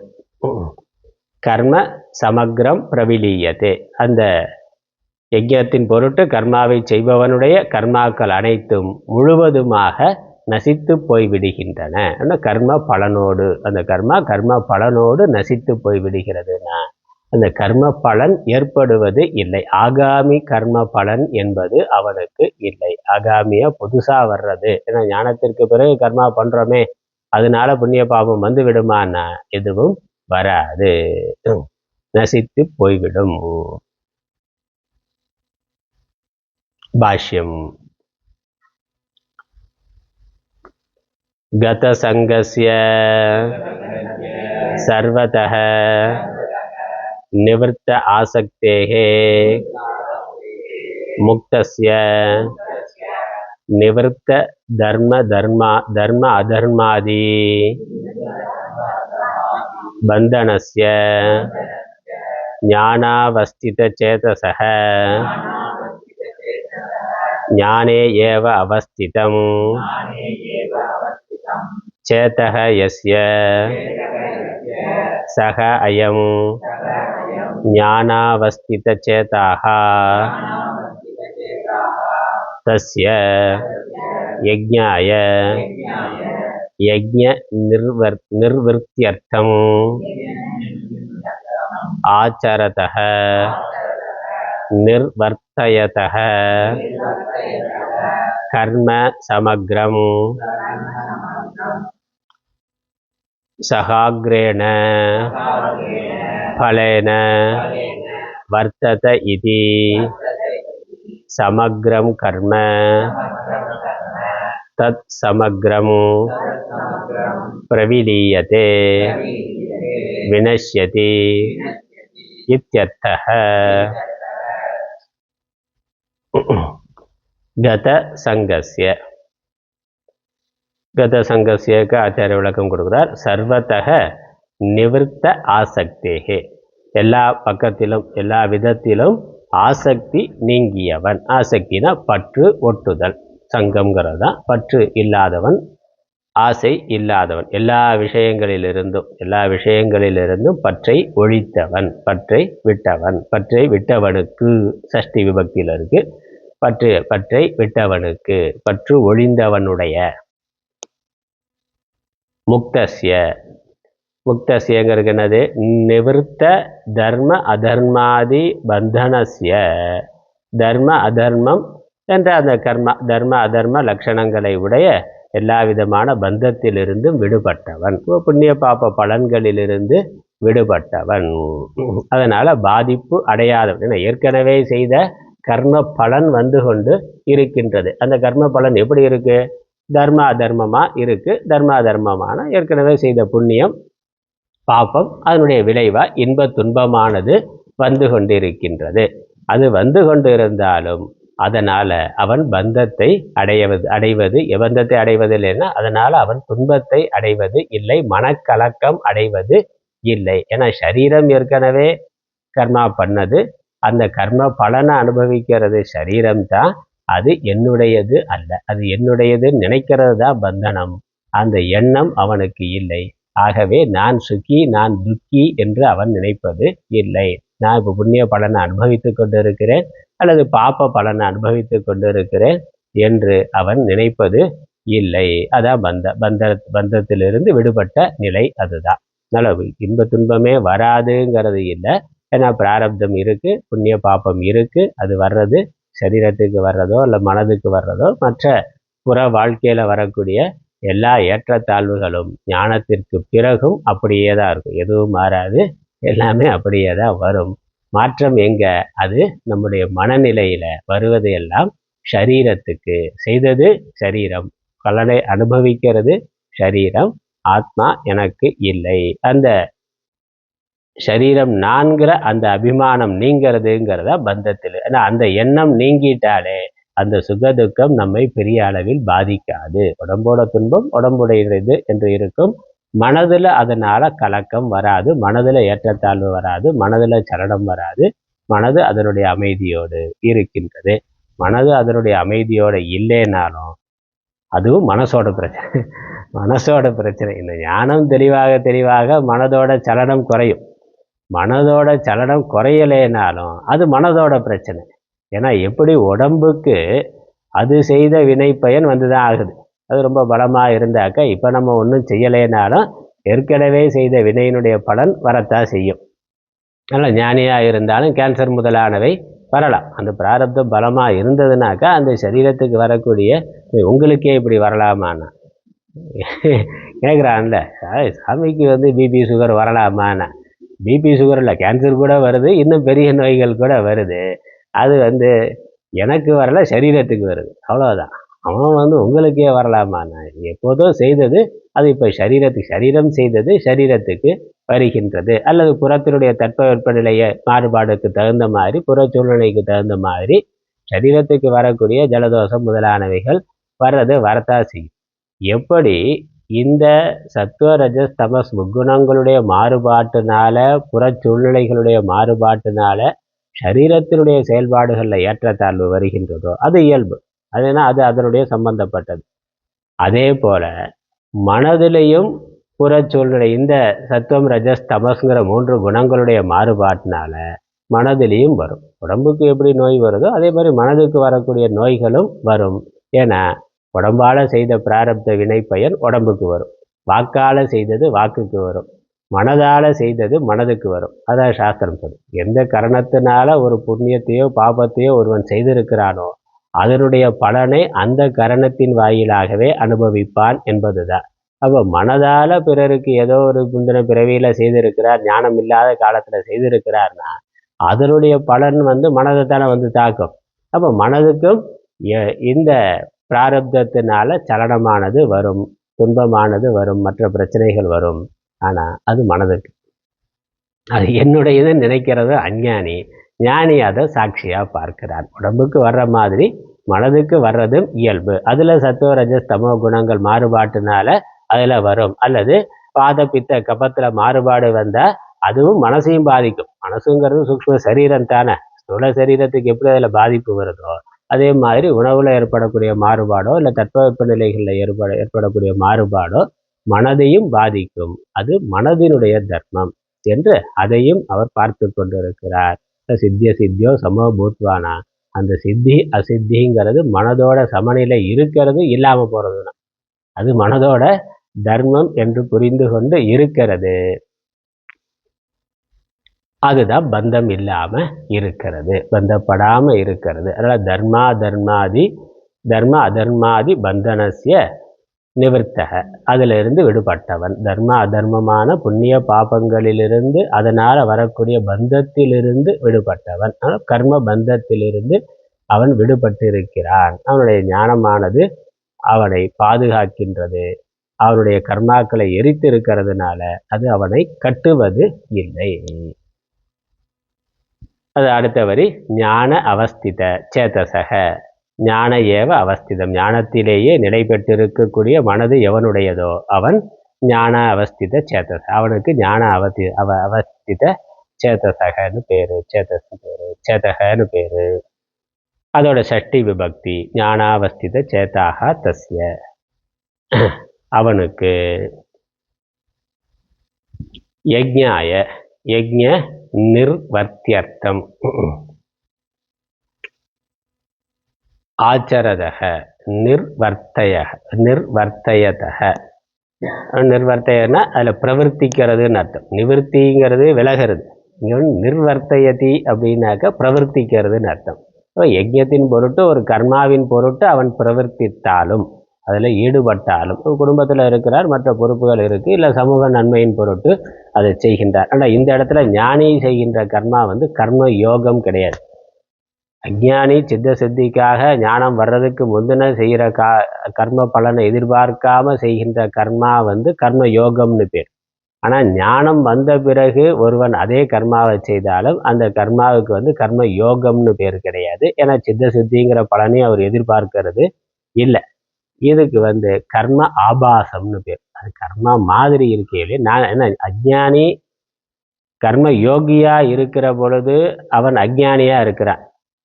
கர்ம சமக்ரம் பிரவிலியதே, அந்த யஜ்யத்தின் பொருட்டு கர்மாவை செய்பவனுடைய கர்மாக்கள் அனைத்தும் முழுவதுமாக நசித்து போய்விடுகின்றன. கர்ம பலனோடு, அந்த கர்ம பலனோடு நசித்து போய்விடுகிறதுனா அந்த கர்ம பலன் ஏற்படுவது இல்லை. ஆகாமி கர்ம பலன் என்பது அவனுக்கு இல்லை. ஆகாமியா புதுசா வர்றது, ஏன்னா ஞானத்திற்கு பிறகு கர்மா பண்றோமே, அதனால புண்ணிய பாபம் வந்து விடுமானா எதுவும் வராது, நசித்து போய்விடும். பாஷ்யம். கத சங்கஸ்ய சர்வதஹ நிவர்த்த ஆசக்தேஹே முக்தஸ்ய நிவர்த்த தர்ம அதர்மாதி பந்தனஸ்ய ஞானாவஸ்தித சேதசஹ ஞானே ஏவ அவஸ்திதம் சேதஹ யஸ்ய சஹ அயம் ஞானாவஸ்தித சேதாஹ தஸ்ய யஜ்ஞாய யஜ்ஞ நிர்வர்த்தியர்த்தம் ஆச்சரதஹ நிர்வர்த்தயதஹ கர்ம சமக்ரம் சகாக்ரேண பலேன வர்த்தத இதி சமக்ரம் கர்ம தத் சமக்ரம் பிரவிலீயதே வினஷ்யதி இத்யர்த்தः. கத சங்கஸ்ய, கத சங்கஸ்யக்கு ஆச்சாரிய விளக்கம் கொடுக்கிறார். சர்வத்தக நிவர்த்த ஆசக்தேகே, எல்லா பக்கத்திலும் எல்லா விதத்திலும் ஆசக்தி நீங்கியவன். ஆசக்தினா பற்று ஒட்டுதல், சங்கம்ங்கிறது தான். பற்று இல்லாதவன், ஆசை இல்லாதவன், எல்லா விஷயங்களிலிருந்தும் பற்றை ஒழித்தவன், பற்றை விட்டவன். பற்றை விட்டவனுக்கு சஷ்டி விபக்தியில் இருக்கு. பற்றை விட்டவனுக்கு, பற்று ஒழிந்தவனுடைய. முக்தஸ்ய, முக்தசியங்கிறது என்னது? நிவர்த்த தர்ம அதர்மாதி பந்தனசிய, தர்ம அதர்மம் என்ற அந்த கர்ம தர்ம அதர்ம லட்சணங்களை உடைய எல்லா விதமான பந்தத்திலிருந்தும் விடுபட்டவன், புண்ணிய பாப்ப பலன்களிலிருந்து விடுபட்டவன். அதனால பாதிப்பு அடையாதவன். ஏன்னா ஏற்கனவே செய்த கர்ம பலன் வந்து கொண்டு இருக்கின்றது. அந்த கர்ம பலன் எப்படி இருக்கு? தர்ம அதர்மமா இருக்கு. தர்ம அதர்மமான ஏற்கனவே செய்த புண்ணியம் பாப்பம் அதனுடைய விளைவா இன்ப துன்பமானது வந்து கொண்டிருக்கின்றது. அது வந்து கொண்டிருந்தாலும் அதனால அவன் பந்தத்தை அடைவது பந்தத்தை அடைவது இல்லைன்னா அதனால அவன் துன்பத்தை அடைவது இல்லை, மனக்கலக்கம் அடைவது இல்லை. ஏன்னா சரீரம் ஏற்கனவே கர்மா பண்ணது, அந்த கர்ம பலனை அனுபவிக்கிறது சரீரம்தான். அது என்னுடையது அல்ல. அது என்னுடையது நினைக்கிறது தான் பந்தனம். அந்த எண்ணம் அவனுக்கு இல்லை. ஆகவே நான் சுகி நான் துக்கி என்று அவன் நினைப்பது இல்லை. நான் இப்போ புண்ணிய பலனை அனுபவித்து கொண்டிருக்கிறேன் அல்லது பாப்ப பலனை அனுபவித்து கொண்டிருக்கிறேன் என்று அவன் நினைப்பது இல்லை. அதான் பந்தத்திலிருந்து விடுபட்ட நிலை. அதுதான் நல்லது. இன்ப துன்பமே வராதுங்கிறது இல்லை. ஏன்னா பிராரப்தம் இருக்கு, புண்ணிய பாப்பம் இருக்கு. அது வர்றது சரீரத்துக்கு வர்றதோ இல்லை மனதுக்கு வர்றதோ மற்ற புற வாழ்க்கையில வரக்கூடிய எல்லா ஏற்றத்தாழ்வுகளும் ஞானத்திற்கு பிறகும் அப்படியே தான் இருக்கும். எதுவும் மாறாது, எல்லாமே அப்படியே தான் வரும். மாற்றம் எங்க? அது நம்முடைய மனநிலையில வருவது எல்லாம் ஷரீரத்துக்கு. செய்தது சரீரம், பலனை அனுபவிக்கிறது சரீரம், ஆத்மா எனக்கு இல்லை. அந்த சரீரம் நான்கிற அந்த அபிமானம் நீங்கிறதுங்கிறத பந்தத்தில். ஏன்னா அந்த எண்ணம் நீங்கிட்டாலே அந்த சுகதுக்கம் நம்மை பெரிய அளவில் பாதிக்காது. உடம்போட துன்பம் உடம்புடையது என்று இருக்கும். மனதில் அதனால கலக்கம் வராது, மனதில் ஏற்றத்தாழ்வு வராது, மனதில் சலனம் வராது. மனது அதனுடைய அமைதியோடு இருக்கின்றது. மனது அதனுடைய அமைதியோடு இல்லைனாலும் அதுவும் மனசோட பிரச்சனை. மனசோட பிரச்சனை. இந்த ஞானம் தெளிவாக மனதோட சலனம் குறையும். மனதோட சலனம் குறையலைனாலும் அது மனதோட பிரச்சனை. ஏன்னா எப்படி உடம்புக்கு அது செய்த வினை பயன் வந்துதான் ஆகுது. அது ரொம்ப பலமாக இருந்தாக்க இப்போ நம்ம ஒன்றும் செய்யலைனாலும் ஏற்கனவே செய்த வினையினுடைய பலன் வரத்தான் செய்யும். அதனால் ஞானியாக இருந்தாலும் கேன்சர் முதலானவை வரலாம். அந்த பிராரப்தம் பலமாக இருந்ததுனாக்கா அந்த சரீரத்துக்கு வரக்கூடிய உங்களுக்கே இப்படி வரலாமான்னா கேட்குறான்ல, சாமிக்கு பிபி சுகர் வரலாமான்னா, பிபி சுகர் இல்லை, கேன்சர் கூட வருது, இன்னும் பெரிய நோய்கள் கூட வருது. அது எனக்கு வரல, சரீரத்துக்கு வருது, அவ்வளோதான். அவன் உங்களுக்கே வரலாமாண்ணா? எப்போதும் செய்தது அது இப்போ சரீரம் செய்தது சரீரத்துக்கு வருகின்றது. அல்லது புறத்தினுடைய தட்பவெப்பநிலைய மாறுபாடுக்கு தகுந்த மாதிரி, புற சூழ்நிலைக்கு தகுந்த மாதிரி சரீரத்துக்கு வரக்கூடிய ஜலதோஷம் முதலானவைகள் வரத்தான் செய்யும். எப்படி இந்த சத்துவ ரஜஸ் தமஸ் முக்குணங்களுடைய மாறுபாட்டினால, புற சூழ்நிலைகளுடைய மாறுபாட்டினால சரீரத்தினுடைய செயல்பாடுகளில் ஏற்றத்தாழ்வு வருகின்றதோ அது இயல்பு. அதுனா அது அதனுடைய சம்பந்தப்பட்டது. அதே போல மனதிலையும் புற சூழ்நிலை இந்த சத்துவம் ரஜஸ் தமஸ்ங்கிற 3 குணங்களுடைய மாறுபாட்டினால மனதிலையும் வரும். உடம்புக்கு எப்படி நோய் வருதோ அதே மாதிரி மனதுக்கு வரக்கூடிய நோய்களும் வரும். ஏன்னா உடம்பால செய்த பிராரப்த வினை பயன் உடம்புக்கு வரும், வாக்கால செய்தது வாக்குக்கு வரும், மனதால செய்தது மனதுக்கு வரும். அதான் சாஸ்திரம் சொல்லும். எந்த கரணத்தினால ஒரு புண்ணியத்தையோ பாபத்தையோ ஒருவன் செய்திருக்கிறானோ அதனுடைய பலனை அந்த கரணத்தின் வாயிலாகவே அனுபவிப்பான் என்பதுதான். அப்போ மனதால பிறருக்கு ஏதோ ஒரு முந்தின பிறவியில செய்திருக்கிறார், ஞானம் இல்லாத காலத்துல செய்திருக்கிறார்னா அதனுடைய பலன் மனதைத்தானே தாக்கும். அப்போ மனதுக்கும் இந்த பிராரப்தத்தினால சலனமானது வரும், துன்பமானது வரும், மற்ற பிரச்சனைகள் வரும். ஆனா அது மனதுக்கு. அது என்னுடையதுன்னு நினைக்கிறது அஞ்ஞானி. ஞானி அதை சாட்சியா பார்க்கிறார். உடம்புக்கு வர்ற மாதிரி மனதுக்கு வர்றதும் இயல்பு. அதுல சத்துவ ரஜஸ் தமோ குணங்கள் மாறுபாட்டுனால அதுல வரும். அல்லது வாத பித்த கபத்துல மாறுபாடு வந்தா அதுவும் மனசையும் பாதிக்கும். மனசுங்கிறது சூக்ஷ்ம சரீரம் தானே. ஸ்தூல சரீரத்துக்கு எப்படி அதுல பாதிப்பு வருதோ அதே மாதிரி உணவுல ஏற்படக்கூடிய மாறுபாடோ இல்லை தட்பவெப்ப நிலைகளில் ஏற்படக்கூடிய மாறுபாடோ மனதையும் பாதிக்கும். அது மனதினுடைய தர்மம் என்று அதையும் அவர் பார்த்து கொண்டிருக்கிறார். சித்தியோ சமபூத்வானா, அந்த சித்தி அசித்திங்கிறது மனதோட சமநிலை இருக்கிறது இல்லாம போறதுதான். அது மனதோட தர்மம் என்று புரிந்து கொண்டு இருக்கிறது. அதுதான் பந்தம் இல்லாம இருக்கிறது, பந்தப்படாம இருக்கிறது. அதனால தர்ம அதர்மாதி பந்தனசிய நிவர்த்தக, அதுல இருந்து விடுபட்டவன். தர்ம அதர்மமான புண்ணிய பாபங்களிலிருந்து அதனால வரக்கூடிய பந்தத்திலிருந்து விடுபட்டவன். கர்ம பந்தத்திலிருந்து அவன் விடுபட்டு இருக்கிறான். அவனுடைய ஞானமானது அவனை பாதுகாக்கின்றது. அவனுடைய கர்மாக்களை எரித்து இருக்கிறதுனால அது அவனை கட்டுவது இல்லை. அது அடுத்த வரி, ஞான அவஸ்தித சேதசக, ஞான ஏவ அவஸ்திதம், ஞானத்திலேயே நிலை பெற்றிருக்கக்கூடிய மனது எவனுடையதோ அவன் ஞான அவஸ்தித சேதச, அவனுக்கு ஞான அவஸ்தித சேதசகன்னு பேரு, சேதகன்னு பேரு. அதோட ஷஷ்டி விபக்தி, ஞானாவஸ்தித சேதாக தஸ்ய, அவனுக்கு. யஜ்ஞாய, யஜ்ஞ நிர்வர்த்தியர்த்தம், ஆச்சரதக நிர்வர்த்தயதக, நிர்வர்த்தயன்னா அதில் பிரவர்த்திக்கிறதுன்னு அர்த்தம். நிவர்த்திங்கிறது விலகிறது, இங்கே நிர்வர்த்தயதி அப்படின்னாக்க பிரவர்த்திக்கிறதுன்னு அர்த்தம். யஜ்ஞத்தின் பொருட்டு ஒரு கர்மாவின் பொருட்டு அவன் பிரவர்த்தித்தாலும், அதில் ஈடுபட்டாலும், குடும்பத்தில் இருக்கிறார், மற்ற பொறுப்புகள் இருக்குது, இல்லை சமூக நன்மையின் பொருட்டு அதை செய்கின்றார். ஆனால் இந்த இடத்துல ஞானி செய்கின்ற கர்மா கர்ம யோகம் கிடையாது. அஜ்ஞானி சித்த சித்திக்காக ஞானம் வர்றதுக்கு முந்தின செய்கிற கர்ம பலனை எதிர்பார்க்காம செய்கின்ற கர்மா கர்ம யோகம்னு பேர். ஆனால் ஞானம் வந்த பிறகு ஒருவன் அதே கர்மாவை செய்தாலும் அந்த கர்மாவுக்கு கர்ம யோகம்னு பேர் கிடையாது. ஏன்னா சித்த சித்திங்கிற பலனையும் அவர் எதிர்பார்க்கறது இல்லை. இதுக்கு கர்ம ஆபாசம்னு பேர். அது கர்மா மாதிரி இருக்கே. நான் என்ன, அஜ்ஞானி கர்ம யோகியா இருக்கிற பொழுது அவன் அஜ்ஞானியா இருக்கிறான்.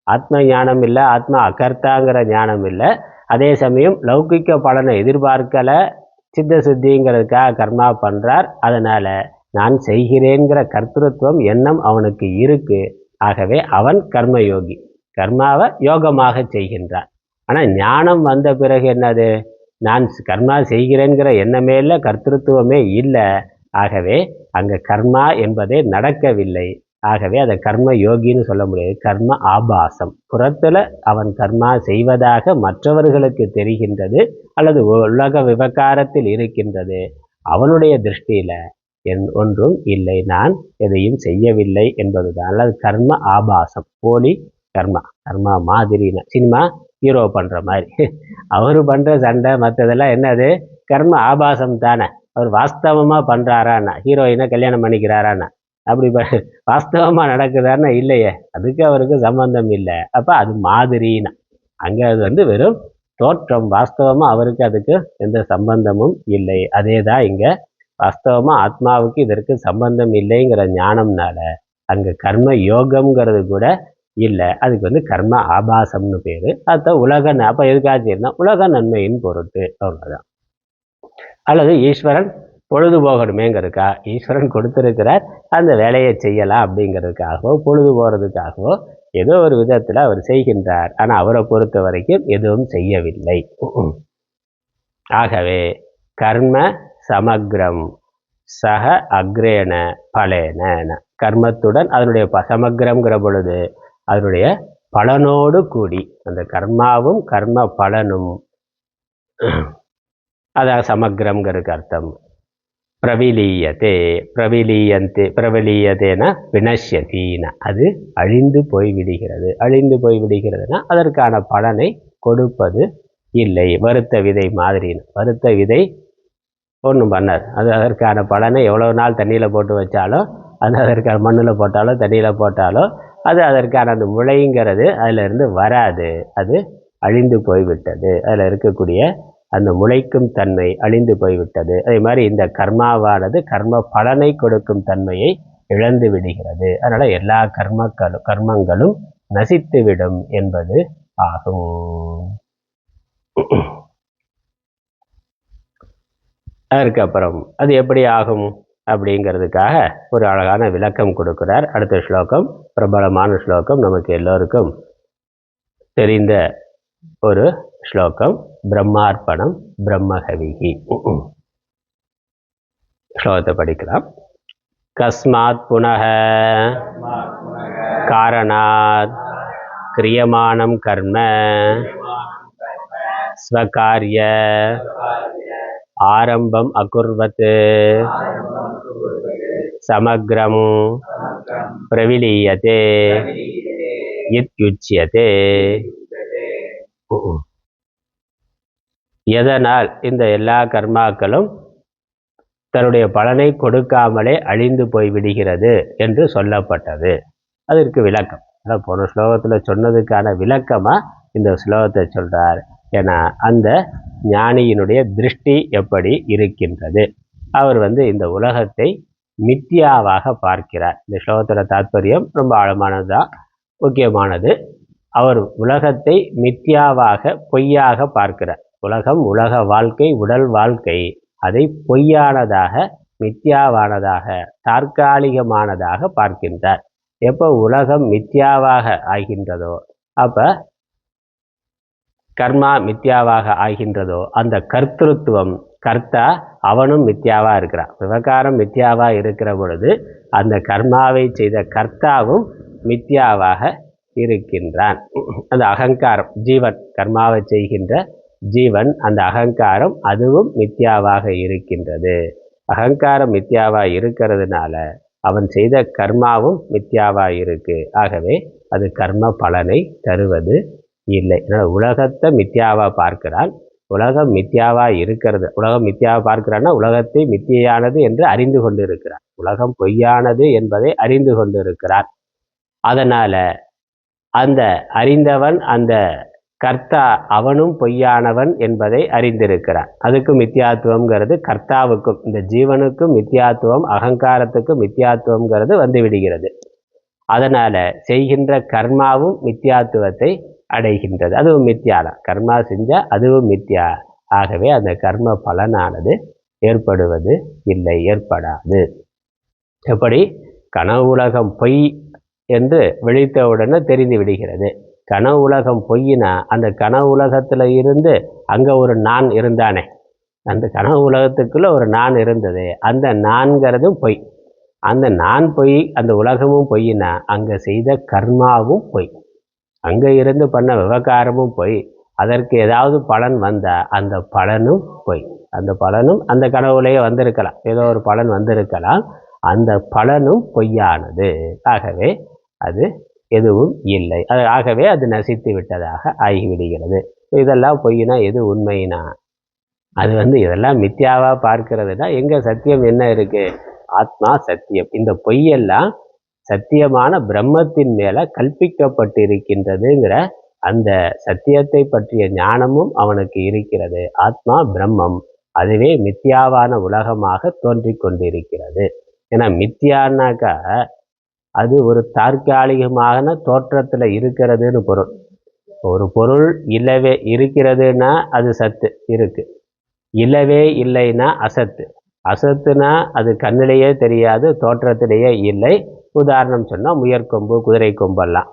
ஆத்ம ஞானம் இல்லை, ஆத்மா அகர்த்தாங்கிற ஞானம் இல்லை. அதே சமயம் லௌகிக்க பலனை எதிர்பார்க்கல, சித்த சித்திங்கிறதுக்காக கர்மா பண்றார். அதனால நான் செய்கிறேங்கிற கர்த்திருவம் எண்ணம் அவனுக்கு இருக்கு. ஆகவே அவன் கர்மயோகி, கர்மாவை யோகமாக செய்கின்றான். ஆனால் ஞானம் வந்த பிறகு என்னது, நான் கர்மா செய்கிறேங்கிற எண்ணமே இல்லை, கர்த்திருவமே இல்லை. ஆகவே அங்கே கர்மா என்பதே நடக்கவில்லை. ஆகவே அதை கர்ம யோகின்னு சொல்ல முடியாது. கர்ம ஆபாசம், புறத்தில் அவன் கர்மா செய்வதாக மற்றவர்களுக்கு தெரிகின்றது, அல்லது உலக விவகாரத்தில் இருக்கின்றது. அவனுடைய திருஷ்டியில் ஒன்றும் இல்லை, நான் எதையும் செய்யவில்லை என்பதுதான். அல்லது கர்ம ஆபாசம், போலி கர்மா, கர்மா மாதிரினா சினிமா ஹீரோ பண்ணுற மாதிரி அவர் பண்ணுற சண்டை மற்றதெல்லாம் என்னது, கர்ம ஆபாசம் தானே. அவர் வாஸ்தவமாக பண்ணுறாரான்னா, ஹீரோயினை கல்யாணம் பண்ணிக்கிறாரான்னா, அப்படி வாஸ்தவமாக நடக்குதான்னா இல்லையே, அதுக்கு அவருக்கு சம்பந்தம் இல்லை. அப்போ அது மாதிரினா அங்கே அது வெறும் தோற்றம், வாஸ்தவமாக அவருக்கு அதுக்கு எந்த சம்பந்தமும் இல்லை. அதே தான் இங்கே வாஸ்தவமாக ஆத்மாவுக்கு இதற்கு சம்பந்தம் இல்லைங்கிற ஞானம்னால அங்கே கர்ம யோகம்ங்கிறது கூட இல்லை. அதுக்கு கர்ம ஆபாசம்னு பேர். அதுதான் உலக, அப்போ எதுக்காச்சுன்னா உலக நன்மையின் பொருட்டு, அவ்வளோதான். அல்லது ஈஸ்வரன் பொழுது போகணுமேங்கிறதுக்கா ஈஸ்வரன் கொடுத்துருக்கிறார், அந்த வேலையை செய்யலாம் அப்படிங்கிறதுக்காகவோ பொழுது போகிறதுக்காகவோ ஏதோ ஒரு விதத்தில் அவர் செய்கின்றார். ஆனால் அவரை பொறுத்த வரைக்கும் எதுவும் செய்யவில்லை. ஆகவே கர்ம சமக்ரம் சக அக்ரேன பலேன, கர்மத்துடன் அதனுடைய சமக்ரம்ங்கிற பொழுது அதனுடைய பலனோடு கூடி, அந்த கர்மாவும் கர்ம பலனும், அதான் சமக்ரம்ங்கிறதுக்கு அர்த்தம். பிரவிலீயத்தே, பிரவிலீயத்தேனா வினஷ்யதீன, அது அழிந்து போய்விடுகிறது. அழிந்து போய்விடுகிறதுனா அதற்கான பலனை கொடுப்பது இல்லை. வறுத்த விதை மாதிரின்னு, வறுத்த விதை ஒன்றும் பண்ணாது. அது அதற்கான பலனை எவ்வளோ நாள் தண்ணியில் போட்டு வச்சாலும், அது அதற்கான மண்ணில் போட்டாலும் தண்ணியில் போட்டாலும் அது அதற்கான அந்த முளைங்கிறது அதிலிருந்து வராது. அது அழிந்து போய்விட்டது. அதில் இருக்கக்கூடிய அந்த முளைக்கும் தன்மை அழிந்து போய்விட்டது. அதே மாதிரி இந்த கர்மாவானது கர்ம பலனை கொடுக்கும் தன்மையை இழந்து விடுகிறது. அதனால் எல்லா கர்மங்களும் நசித்துவிடும் என்பது ஆகும். அதற்கப்புறம் அது எப்படி ஆகும் அப்படிங்கிறதுக்காக ஒரு அழகான விளக்கம் கொடுக்கிறார். அடுத்த ஸ்லோகம் பிரபலமான ஸ்லோகம், நமக்கு எல்லோருக்கும் தெரிந்த ஒரு ஸ்லோகம், பிரம்மார்ப்பணம் பிரம்மஹவிஹி. ஸ்லோகத்தை படிக்கலாம். கஸ்மாத் புனः காரணாத் கிரியமானம் கர்ம ஸ்வகாரிய ஆரம்பம் அகுர்வத் சமக்ரம் பிரவிலீயதே இத்யுச்யதே. எதனால் இந்த எல்லா கர்மாக்களும் தன்னுடைய பலனை கொடுக்காமலே அழிந்து போய் விடுகிறது என்று சொல்லப்பட்டது. அதற்கு விளக்கம் போன ஸ்லோகத்தில் சொன்னதுக்கான விளக்கமாக இந்த ஸ்லோகத்தை சொல்கிறார். ஏன்னா அந்த ஞானியினுடைய திருஷ்டி எப்படி இருக்கின்றது, அவர் இந்த உலகத்தை மித்தியாவாக பார்க்கிறார். இந்த ஸ்லோகத்தோட தாற்பயம் ரொம்ப ஆழமானது தான், முக்கியமானது. அவர் உலகத்தை மித்தியாவாக பொய்யாக பார்க்கிறார். உலகம், உலக வாழ்க்கை, உடல் வாழ்க்கை, அதை பொய்யானதாக, மித்தியாவானதாக, தற்காலிகமானதாக பார்க்கின்றார். எப்போ உலகம் மித்தியாவாக ஆகின்றதோ, அப்போ கர்மா மித்தியாவாக ஆகின்றதோ, அந்த கர்த்திருவம், கர்த்தா அவனும் மித்தியாவாக இருக்கிறான். விவகாரம் மித்தியாவாக இருக்கிற பொழுது அந்த கர்மாவை செய்த கர்த்தாவும் மித்தியாவாக இருக்கின்றான். அந்த அகங்காரம், ஜீவன், கர்மாவை செய்கின்ற ஜீவன், அந்த அகங்காரம் அதுவும் மித்தியாவாக இருக்கின்றது. அகங்காரம் மித்தியாவாக இருக்கிறதுனால அவன் செய்த கர்மாவும் மித்தியாவாக இருக்கு. ஆகவே அது கர்ம பலனை தருவது இல்லை. உலகத்தை மித்தியாவாக பார்க்கிறான். உலகம் மித்தியாவாக இருக்கிறது. உலகம் மித்தியாவாக பார்க்கிறான்னா உலகத்தை மித்தியானது என்று அறிந்து கொண்டு இருக்கிறான். உலகம் பொய்யானது என்பதை அறிந்து கொண்டு இருக்கிறான். அதனால் அந்த அறிந்தவன், அந்த கர்த்தா அவனும் பொய்யானவன் என்பதை அறிந்திருக்கிறான். அதுக்கு மித்தியாத்துவம்ங்கிறது கர்த்தாவுக்கும் இந்த ஜீவனுக்கும் மித்தியாத்துவம், அகங்காரத்துக்கும் மித்தியாத்துவம்ங்கிறது வந்துவிடுகிறது. அதனால் செய்கின்ற கர்மாவும் மித்தியாத்துவத்தை அடைகின்றது. அதுவும் மித்தியாதான். கர்மா செஞ்சால் அதுவும் மித்தியா. ஆகவே அந்த கர்ம பலனானது ஏற்படுவது இல்லை, ஏற்படாது. எப்படி கனவு உலகம் பொய் என்று விழித்தவுடனே தெரிந்து விடுகிறது. கனவு உலகம் பொய்னா அந்த கனவு உலகத்தில் இருந்து அங்கே ஒரு நான் இருந்தானே, அந்த கனவு உலகத்துக்குள்ளே ஒரு நான் இருந்தது, அந்த நான்கிறதும் பொய். அந்த நான் பொய், அந்த உலகமும் பொய்னா அங்கே செய்த கர்மாவும் பொய், அங்கே இருந்து பண்ண விவகாரமும் பொய். அதற்கு ஏதாவது பலன் வந்தால் அந்த பலனும் பொய். அந்த பலனும் அந்த கனவுலேயே வந்திருக்கலாம், ஏதோ ஒரு பலன் வந்திருக்கலாம், அந்த பலனும் பொய்யானது. ஆகவே அது எதுவும் இல்லை. ஆகவே அது நசித்து விட்டதாக ஆகிவிடுகிறது. இதெல்லாம் பொய்னா எது உண்மைனா அது இதெல்லாம் மித்தியாவாக பார்க்கிறதுனா எங்கே சத்தியம் என்ன இருக்குது? ஆத்மா சத்தியம். இந்த பொய்யெல்லாம் சத்தியமான பிரம்மத்தின் மேலே கல்பிக்கப்பட்டிருக்கின்றதுங்கிற அந்த சத்தியத்தை பற்றிய ஞானமும் அவனுக்கு இருக்கிறது. ஆத்மா பிரம்மம், அதுவே மித்தியாவான உலகமாக தோன்றி கொண்டிருக்கிறது. ஏன்னா மித்தியானாக்கா அது ஒரு தற்காலிகமான தோற்றத்தில் இருக்கிறதுன்னு பொருள். ஒரு பொருள் இல்லவே இருக்கிறதுனா அது சத்து இருக்கு, இல்லவே இல்லைன்னா அசத்து. அசத்துனா அது கண்ணிலேயே தெரியாது, தோற்றத்திலேயே இல்லை. உதாரணம் சொன்னால் முயற்கொம்பு, குதிரை கொம்பெல்லாம்.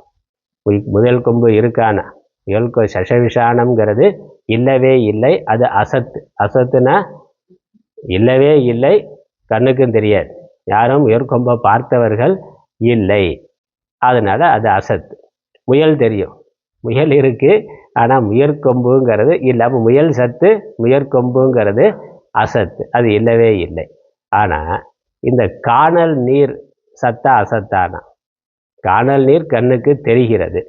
முதல் கொம்பு இருக்கான சசவிஷானம்ங்கிறது இல்லவே இல்லை, அது அசத்து. அசத்துனா இல்லவே இல்லை, கண்ணுக்கும் தெரியாது, யாரும் முயற்கொம்பை பார்த்தவர்கள் இல்லை, அதனால் அது அசத்து. முயல் தெரியும், முயல் இருக்குது, ஆனால் முயற்கொம்புங்கிறது இல்லை. அப்போ முயல் சத்து, முயற்கொம்புங்கிறது அசத்து, அது இல்லவே இல்லை. ஆனால் இந்த காணல் நீர் சத்தா அசத்தானா? காணல் நீர் கண்ணுக்கு தெரிகிறது.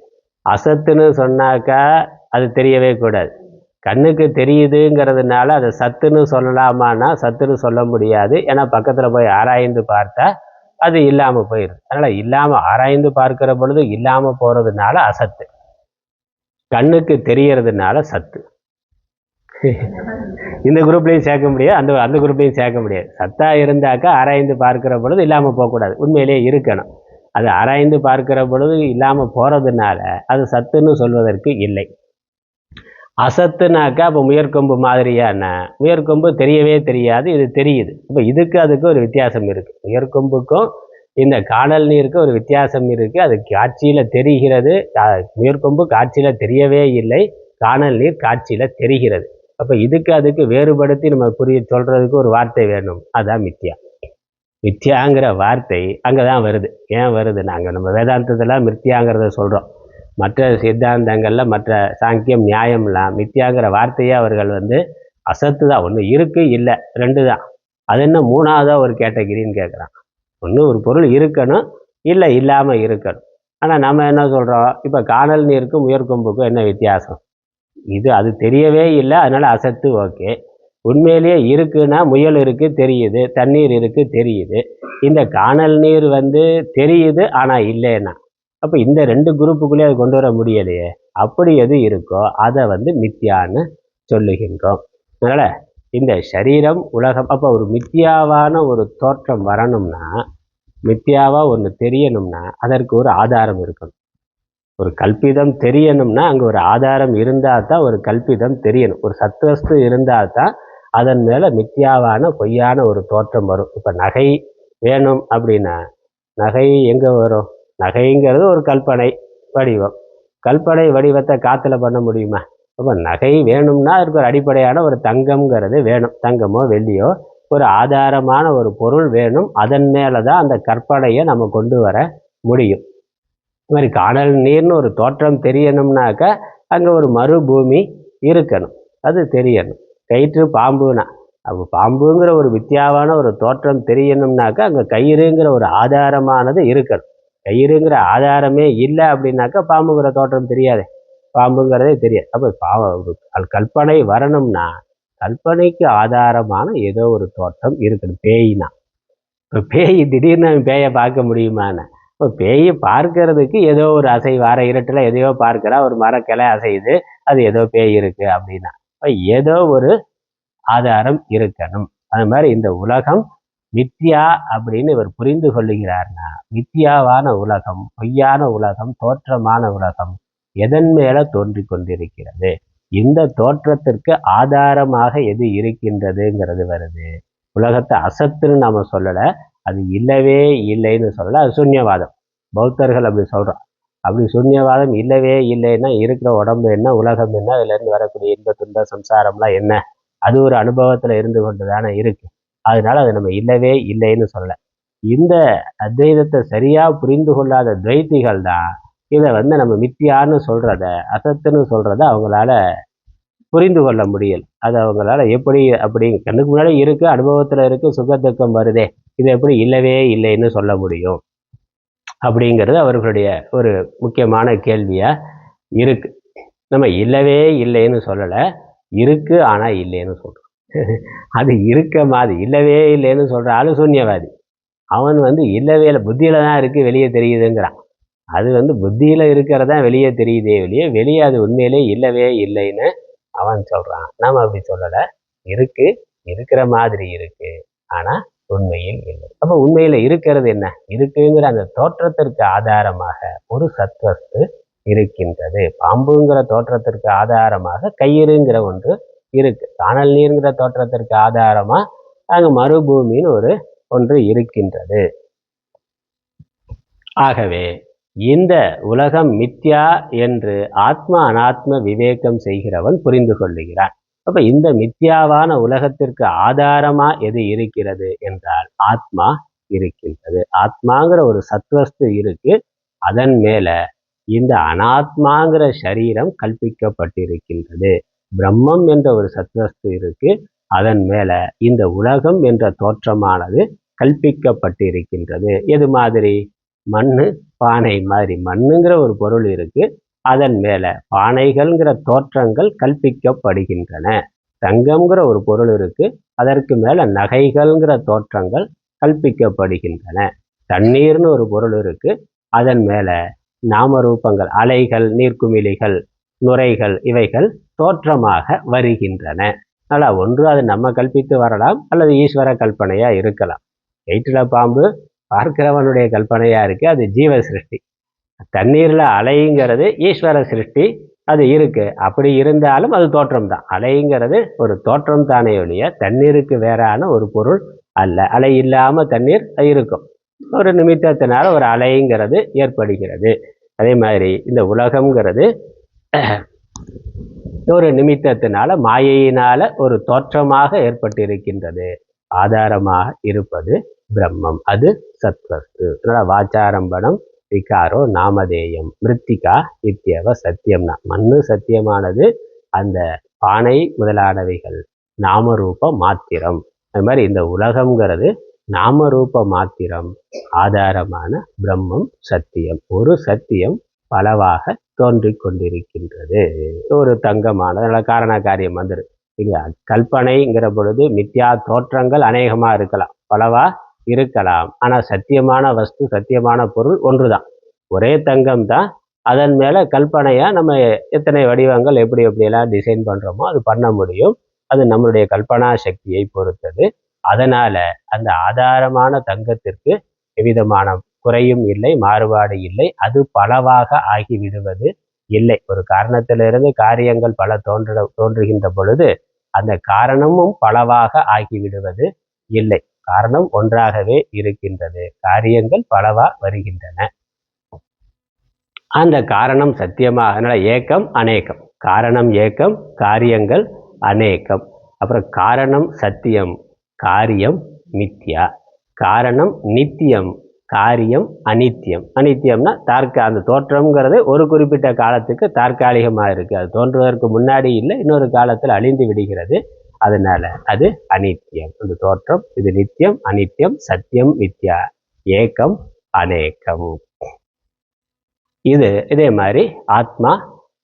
அசத்துன்னு சொன்னாக்கா அது தெரியவே கூடாது. கண்ணுக்கு தெரியுதுங்கிறதுனால அதை சத்துன்னு சொல்லலாமான்னா சத்துன்னு சொல்ல முடியாது. ஏன்னா பக்கத்தில் போய் ஆராய்ந்து பார்த்தா அது இல்லாமல் போயிடுது. அதனால் இல்லாமல் ஆராய்ந்து பார்க்கிற பொழுது இல்லாமல் போகிறதுனால அசத்து, கண்ணுக்கு தெரியறதுனால சத்து. இந்த குரூப்லேயும் சேர்க்க முடியாது, அந்த குரூப்லேயும் சேர்க்க முடியாது. சத்தாக இருந்தாக்கா ஆராய்ந்து பார்க்கிற பொழுது இல்லாமல் போகக்கூடாது, உண்மையிலே இருக்கணும். அது ஆராய்ந்து பார்க்கிற பொழுது இல்லாமல் போகிறதுனால அது சத்துன்னு சொல்வதற்கு இல்லை. அசத்துனாக்கா இப்போ முயற்கொம்பு மாதிரியான, முயற்கொம்பு தெரியவே தெரியாது, இது தெரியுது. இப்போ இதுக்கு அதுக்கு ஒரு வித்தியாசம் இருக்குது. முயற்கொம்புக்கும் இந்த காணல் நீருக்கு ஒரு வித்தியாசம் இருக்குது. அது காட்சியில் தெரிகிறது. முயற்கொம்பு காட்சியில் தெரியவே இல்லை, காணல் நீர் காட்சியில் தெரிகிறது. அப்போ இதுக்கு அதுக்கு வேறுபடுத்தி நம்ம சொல்றதுக்கு ஒரு வார்த்தை வேணும். அதான் மித்யா. மித்யாங்கிற வார்த்தை அங்கே தான் வருது. ஏன் வருது? நாங்கள் நம்ம வேதாந்தத்தில் மித்யாங்கிறத சொல்கிறோம். மற்ற சித்தாந்தங்களில் மற்ற சாங்கியம் நியாயம்லாம் மித்யாங்கிற வார்த்தையே அவர்கள் அசத்து தான். ஒன்று இருக்கு இல்லை, ரெண்டு தான். அது என்ன மூணாவதாக ஒரு கேட்டகிரின்னு கேட்குறான். ஒன்று ஒரு பொருள் இருக்கணும், இல்லை இல்லாமல் இருக்கணும். ஆனால் நம்ம என்ன சொல்கிறோம்? இப்போ காணல் நீருக்கும் உயர்கொம்புக்கும் என்ன வித்தியாசம்? அது தெரியவே இல்லை, அதனால் அசத்து. ஓகே. உண்மையிலேயே இருக்குன்னா முயல் இருக்குது தெரியுது, தண்ணீர் இருக்குது தெரியுது. இந்த காணல் நீர் தெரியுது ஆனால் இல்லைன்னா, அப்போ இந்த ரெண்டு குரூப்புக்குள்ளே அது கொண்டு வர முடியலையே. அப்படி எது இருக்கோ அதை மித்யான்னு சொல்லுகின்றோம். அதனால் இந்த சரீரம் உலகம், அப்போ ஒரு மித்யாவான ஒரு தோற்றம் வரணும்னா, மித்யாவாக ஒன்று தெரியணும்னா அதற்கு ஒரு ஆதாரம் இருக்கணும். ஒரு கல்பிதம் தெரியணும்னா அங்கே ஒரு ஆதாரம் இருந்தால் தான் ஒரு கல்பிதம் தெரியணும். ஒரு சத்வஸ்து இருந்தால் தான் அதன் மேலே மித்யாவான பொய்யான ஒரு தோற்றம் வரும். இப்போ நகை வேணும் அப்படின்னா நகை எங்கே வரும்? நகைங்கிறது ஒரு கல்பனை வடிவம். கல்பனை வடிவத்தை காற்றுல பண்ண முடியுமா? அப்போ நகை வேணும்னா அதுக்கு ஒரு அடிப்படையான ஒரு தங்கம்ங்கிறது வேணும். தங்கமோ வெள்ளியோ ஒரு ஆதாரமான ஒரு பொருள் வேணும். அதன் மேலே தான் அந்த கற்பனையை நம்ம கொண்டு வர முடியும். இது மாதிரி காணல் நீர்னு ஒரு தோற்றம் தெரியணும்னாக்க அங்கே ஒரு மறுபூமி இருக்கணும், அது தெரியணும். கயிற்று பாம்புனா, அப்போ பாம்புங்கிற ஒரு வித்தியாவான ஒரு தோற்றம் தெரியணும்னாக்கா அங்கே கயிறுங்கிற ஒரு ஆதாரமானது இருக்கணும். கயிறுங்கிற ஆதாரமே இல்லை அப்படின்னாக்கா பாம்புங்கிற தோற்றம் தெரியாது, பாம்புங்கிறதே தெரியாது. அப்போ கல்பனை வரணும்னா கல்பனைக்கு ஆதாரமான ஏதோ ஒரு தோற்றம் இருக்கணும். பேய்னா, இப்போ பேய் திடீர்னு பேயை பார்க்க முடியுமான்னு? இப்போ பேயை பார்க்கறதுக்கு ஏதோ ஒரு அசைவு, அரை இருட்டில் எதையோ பார்க்கிறா, ஒரு மரக்கிளை அசையுது, அது ஏதோ பேய் இருக்குது அப்படின்னா ஏதோ ஒரு ஆதாரம் இருக்கணும். அது மாதிரி இந்த உலகம் மித்யா அப்படின்னு இவர் புரிந்து கொள்ளுகிறார்னா, மித்யாவான உலகம், பொய்யான உலகம், தோற்றமான உலகம் எதன் மேல தோன்றி கொண்டிருக்கிறது? இந்த தோற்றத்திற்கு ஆதாரமாக எது இருக்கின்றதுங்கிறது வருது. உலகத்தை அசத்துன்னு நாம சொல்லலை, அது இல்லவே இல்லைன்னு சொல்லலை, அது சூன்யவாதம். பௌத்தர்கள் அப்படி சொல்கிறோம். அப்படி சூன்யவாதம் இல்லவே இல்லைன்னா இருக்கிற உடம்பு என்ன, உலகம் என்ன, அதுலேருந்து வரக்கூடிய இன்ப துன்ப சம்சாரம்லாம் என்ன, அது ஒரு அனுபவத்தில் இருந்து கொண்டு தானே இருக்கு. அதனால அது நம்ம இல்லவே இல்லைன்னு சொல்லலை. இந்த அத்வைதத்தை சரியாக புரிந்து கொள்ளாத துவைத்திகள் தான் இதை நம்ம மித்தியான்னு சொல்கிறத, அசத்துன்னு சொல்கிறத அவங்களால புரிந்து கொள்ள முடியல. அது அவங்களால எப்படி அப்படி கண்ணுக்கு முன்னாடி இருக்குது, அனுபவத்தில் இருக்குது, சுகத்துக்கம் வருதே, இது எப்படி இல்லவே இல்லைன்னு சொல்ல முடியும் அப்படிங்கிறது அவர்களுடைய ஒரு முக்கியமான கேள்வியாக இருக்கு. நம்ம இல்லவே இல்லைன்னு சொல்லலை, இருக்கு ஆனால் இல்லைன்னு சொல்கிறோம். அது இருக்க மாதிரி இல்லவே இல்லைன்னு சொல்கிற ஆளு சூன்யவாதி. அவன் இல்லவே இல்லை, புத்தியில தான் இருக்குது வெளியே தெரியுதுங்கிறான். அது புத்தியில் இருக்கிறதான் வெளியே தெரியுதே வெளியே அது உண்மையிலே இல்லவே இல்லைன்னு அவன் சொல்கிறான். நாம் அப்படி சொல்லலை, இருக்கு, இருக்கிற மாதிரி இருக்கு, ஆனால் உண்மையில் இல்லை. அப்போ உண்மையில் இருக்கிறது என்ன? இருக்குங்கிற அந்த தோற்றத்திற்கு ஆதாரமாக ஒரு சத்வஸ்து இருக்கின்றது. பாம்புங்கிற தோற்றத்திற்கு ஆதாரமாக கயிறுங்கிற ஒன்று இருக்கு. காணல் நீர்ங்கிற தோற்றத்திற்கு ஆதாரமா அங்கே மறுபூமின்னு ஒன்று இருக்கின்றது. ஆகவே இந்த உலகம் மித்யா என்று ஆத்ம அனாத்ம விவேகம் செய்கிறவன் புரிந்து கொள்ளுகிறான். அப்ப இந்த மித்யாவான உலகத்திற்கு ஆதாரமா எது இருக்கிறது என்றால் ஆத்மா இருக்கின்றது. ஆத்மாங்கிற ஒரு சத்வஸ்து இருக்கு, அதன் மேல இந்த அனாத்மாங்கிற சரீரம் கல்பிக்கப்பட்டிருக்கின்றது. பிரம்மம் என்ற ஒரு சத்வஸ்து இருக்கு, அதன் மேல இந்த உலகம் என்ற தோற்றமானது கல்பிக்கப்பட்டிருக்கின்றது. எது மாதிரி? மண்ணு பானை மாதிரி மண்ணுங்கிற ஒரு பொருள் இருக்கு, அதன் மேல பானைகள்ங்கிற தோற்றங்கள் கல்பிக்கப்படுகின்றன. தங்கம்ங்கிற ஒரு பொருள் இருக்கு, அதற்கு மேல நகைகள்ங்கிற தோற்றங்கள் கல்பிக்கப்படுகின்றன. தண்ணீர்னு ஒரு பொருள் இருக்கு, அதன் மேல நாமரூபங்கள், அலைகள், நீர்க்குமிழிகள், நுரைகள், இவைகள் தோற்றமாக வருகின்றன. ஆனால் ஒன்று அது நம்ம கல்பித்து வரலாம், அல்லது ஈஸ்வர கல்பனையா இருக்கலாம். வயிற்றுல பாம்பு பார்க்கிறவனுடைய கல்பனையா இருக்கு, அது ஜீவ சிருஷ்டி. தண்ணீர்ல அலைங்கிறது ஈஸ்வர சிருஷ்டி, அது இருக்கு. அப்படி இருந்தாலும் அது தோற்றம் தான். அலைங்கிறது ஒரு தோற்றம் தானே ஒழிய தண்ணீருக்கு வேறான ஒரு பொருள் அல்ல. அலை இல்லாம தண்ணீர் இருக்கும், ஒரு நிமித்தத்தினால ஒரு அலைங்கிறது ஏற்படுகிறது. அதே மாதிரி இந்த உலகம்ங்கிறது ஒரு நிமித்தத்தினால மாயையினால ஒரு தோற்றமாக ஏற்பட்டிருக்கின்றது. ஆதாரமாக இருப்பது பிரம்மம், அது சத்வஸ்து. அதனால வாச்சாரம்பணம் விகாரோ நாமதேயம் மிருத்திகா இத்தியவ சத்தியம்னா மண்ணு சத்தியமானது, அந்த பானை முதலானவைகள் நாமரூப மாத்திரம். அது மாதிரி இந்த உலகம்ங்கிறது நாமரூப மாத்திரம், ஆதாரமான பிரம்மம் சத்தியம். ஒரு சத்தியம் பலவாக தோன்றிக் கொண்டிருக்கின்றது. ஒரு தங்கமான காரண காரியம் வந்துரு இங்க கல்பனைங்கிற பொழுது மித்யா தோற்றங்கள் அநேகமா இருக்கலாம், பலவா இருக்கலாம். ஆனா சத்தியமான வஸ்து, சத்தியமான பொருள் ஒன்றுதான், ஒரே தங்கம் தான். அதன் மேல கல்பனையா நம்ம எத்தனை வடிவங்கள் எப்படி எப்படியெல்லாம் டிசைன் பண்றோமோ அது பண்ண முடியும். அது நம்மளுடைய கல்பனா சக்தியை பொறுத்தது. அதனால அந்த ஆதாரமான தங்கத்திற்கு எவ்விதமான குறையும் இல்லை, மாறுபாடு இல்லை. அது பலவாக ஆகிவிடுவது இல்லை. ஒரு காரணத்திலிருந்து காரியங்கள் பல தோன்றுகின்ற பொழுது அந்த காரணமும் பலவாக ஆகிவிடுவது இல்லை. காரணம் ஒன்றாகவே இருக்கின்றது, காரியங்கள் பலவா வருகின்றன. அந்த காரணம் சத்தியமாக, அதனால ஏக்கம் அநேகம், காரணம் ஏக்கம், காரியங்கள் அநேகம். அப்புறம் காரணம் சத்தியம், காரியம் மித்யா. காரணம் நித்தியம், காரியம் அனித்தியம். அனித்தியம்னா அந்த தோற்றம்ங்கிறது ஒரு குறிப்பிட்ட காலத்துக்கு தற்காலிகமாக இருக்கு, அது தோன்றுவதற்கு முன்னாடி இல்லை, இன்னொரு காலத்தில் அழிந்து விடுகிறது. அதனால அது அனித்தியம், அந்த தோற்றம். இது நித்தியம் அனித்தியம், சத்தியம் மித்யா, ஏக்கம் அநேகம். இது இதே மாதிரி ஆத்மா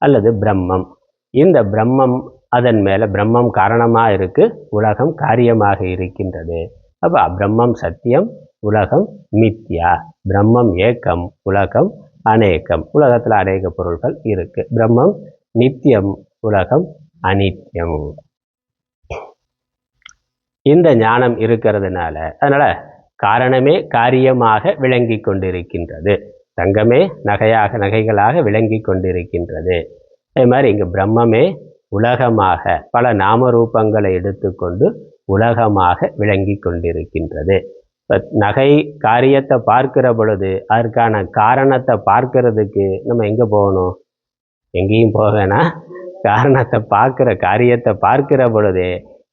அல்லது பிரம்மம். இந்த பிரம்மம், அதன் மேல பிரம்மம் காரணமா இருக்கு, உலகம் காரியமாக இருக்கின்றது. அப்ப பிரம்மம் சத்தியம், உலகம் மித்யா. பிரம்மம் ஏக்கம், உலகம் அநேகம். உலகத்துல அநேக பொருள்கள் இருக்கு. பிரம்மம் நித்தியம், உலகம் அனித்தியம். இந்த ஞானம் இருக்கிறதுனால அதனால காரணமே காரியமாக விளங்கி கொண்டிருக்கின்றது, தங்கமே நகைகளாக விளங்கி கொண்டிருக்கின்றது. அதே மாதிரி இங்கு பிரம்மமே உலகமாக பல நாம ரூபங்களை எடுத்துக்கொண்டு உலகமாக விளங்கி கொண்டிருக்கின்றது. நகை காரியத்தை பார்க்கிற பொழுது அதற்கான காரணத்தை பார்க்கறதுக்கு நம்ம எங்க போகணும்? எங்கேயும் போவேனா, காரணத்தை பார்க்கிற காரியத்தை பார்க்கிற பொழுது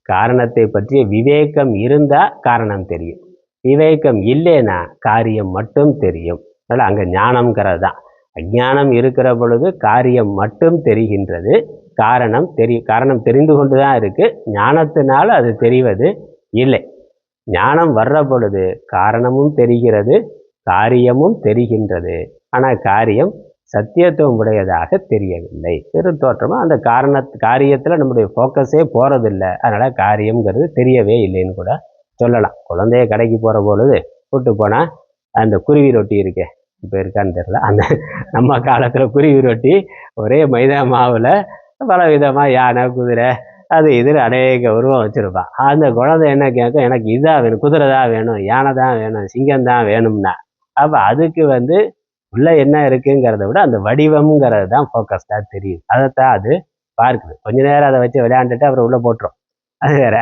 காரணத்தை பற்றிய விவேகம் இருந்தா காரணம் தெரியும், விவேகம் இல்லைன்னா காரியம் மட்டும் தெரியும். அதனால அங்க ஞானம்ங்கிறது தான். அஞ்ஞானம் இருக்கிற பொழுது காரியம் மட்டும் தெரிகின்றது, காரணம் தெரிந்து கொண்டுதான் இருக்கு. ஞானத்தினால அது தெரிவது இல்லை. ஞானம் வர்ற பொழுது காரணமும் தெரிகிறது, காரியமும் தெரிகின்றது. ஆனால் காரியம் சத்தியத்துவம் உடையதாக தெரியவில்லை. பெரும் தோற்றமாக அந்த காரியத்தில் நம்முடைய ஃபோக்கஸே போகிறதில்லை. அதனால் காரியம்ங்கிறது தெரியவே இல்லைன்னு கூட சொல்லலாம். குழந்தைய கடைக்கு போகிற பொழுது கூட்டு போனால் அந்த குருவி ரொட்டி இருக்கே, இப்போ இருக்கான்னு தெரியல, அந்த நம்ம காலத்தில் குருவி ரொட்டி ஒரே மைதா மாவில் பல விதமாக யானை குதிரை அது இதில் அநேக உருவம் வச்சுருப்பான். அந்த குழந்தை என்ன கேட்கும், எனக்கு இதாக வேணும், குதிரை தான் வேணும், யானை தான் வேணும், சிங்கம் தான் வேணும்னா. அப்போ அதுக்கு உள்ள என்ன இருக்குங்கிறத விட அந்த வடிவம்ங்கிறது தான் ஃபோக்கஸ்டாக தெரியுது, அதைத்தான் அது பார்க்குது. கொஞ்ச நேரம் அதை வச்சு விளையாண்டுட்டு அப்புறம் உள்ளே போட்டுரும், அது வேற.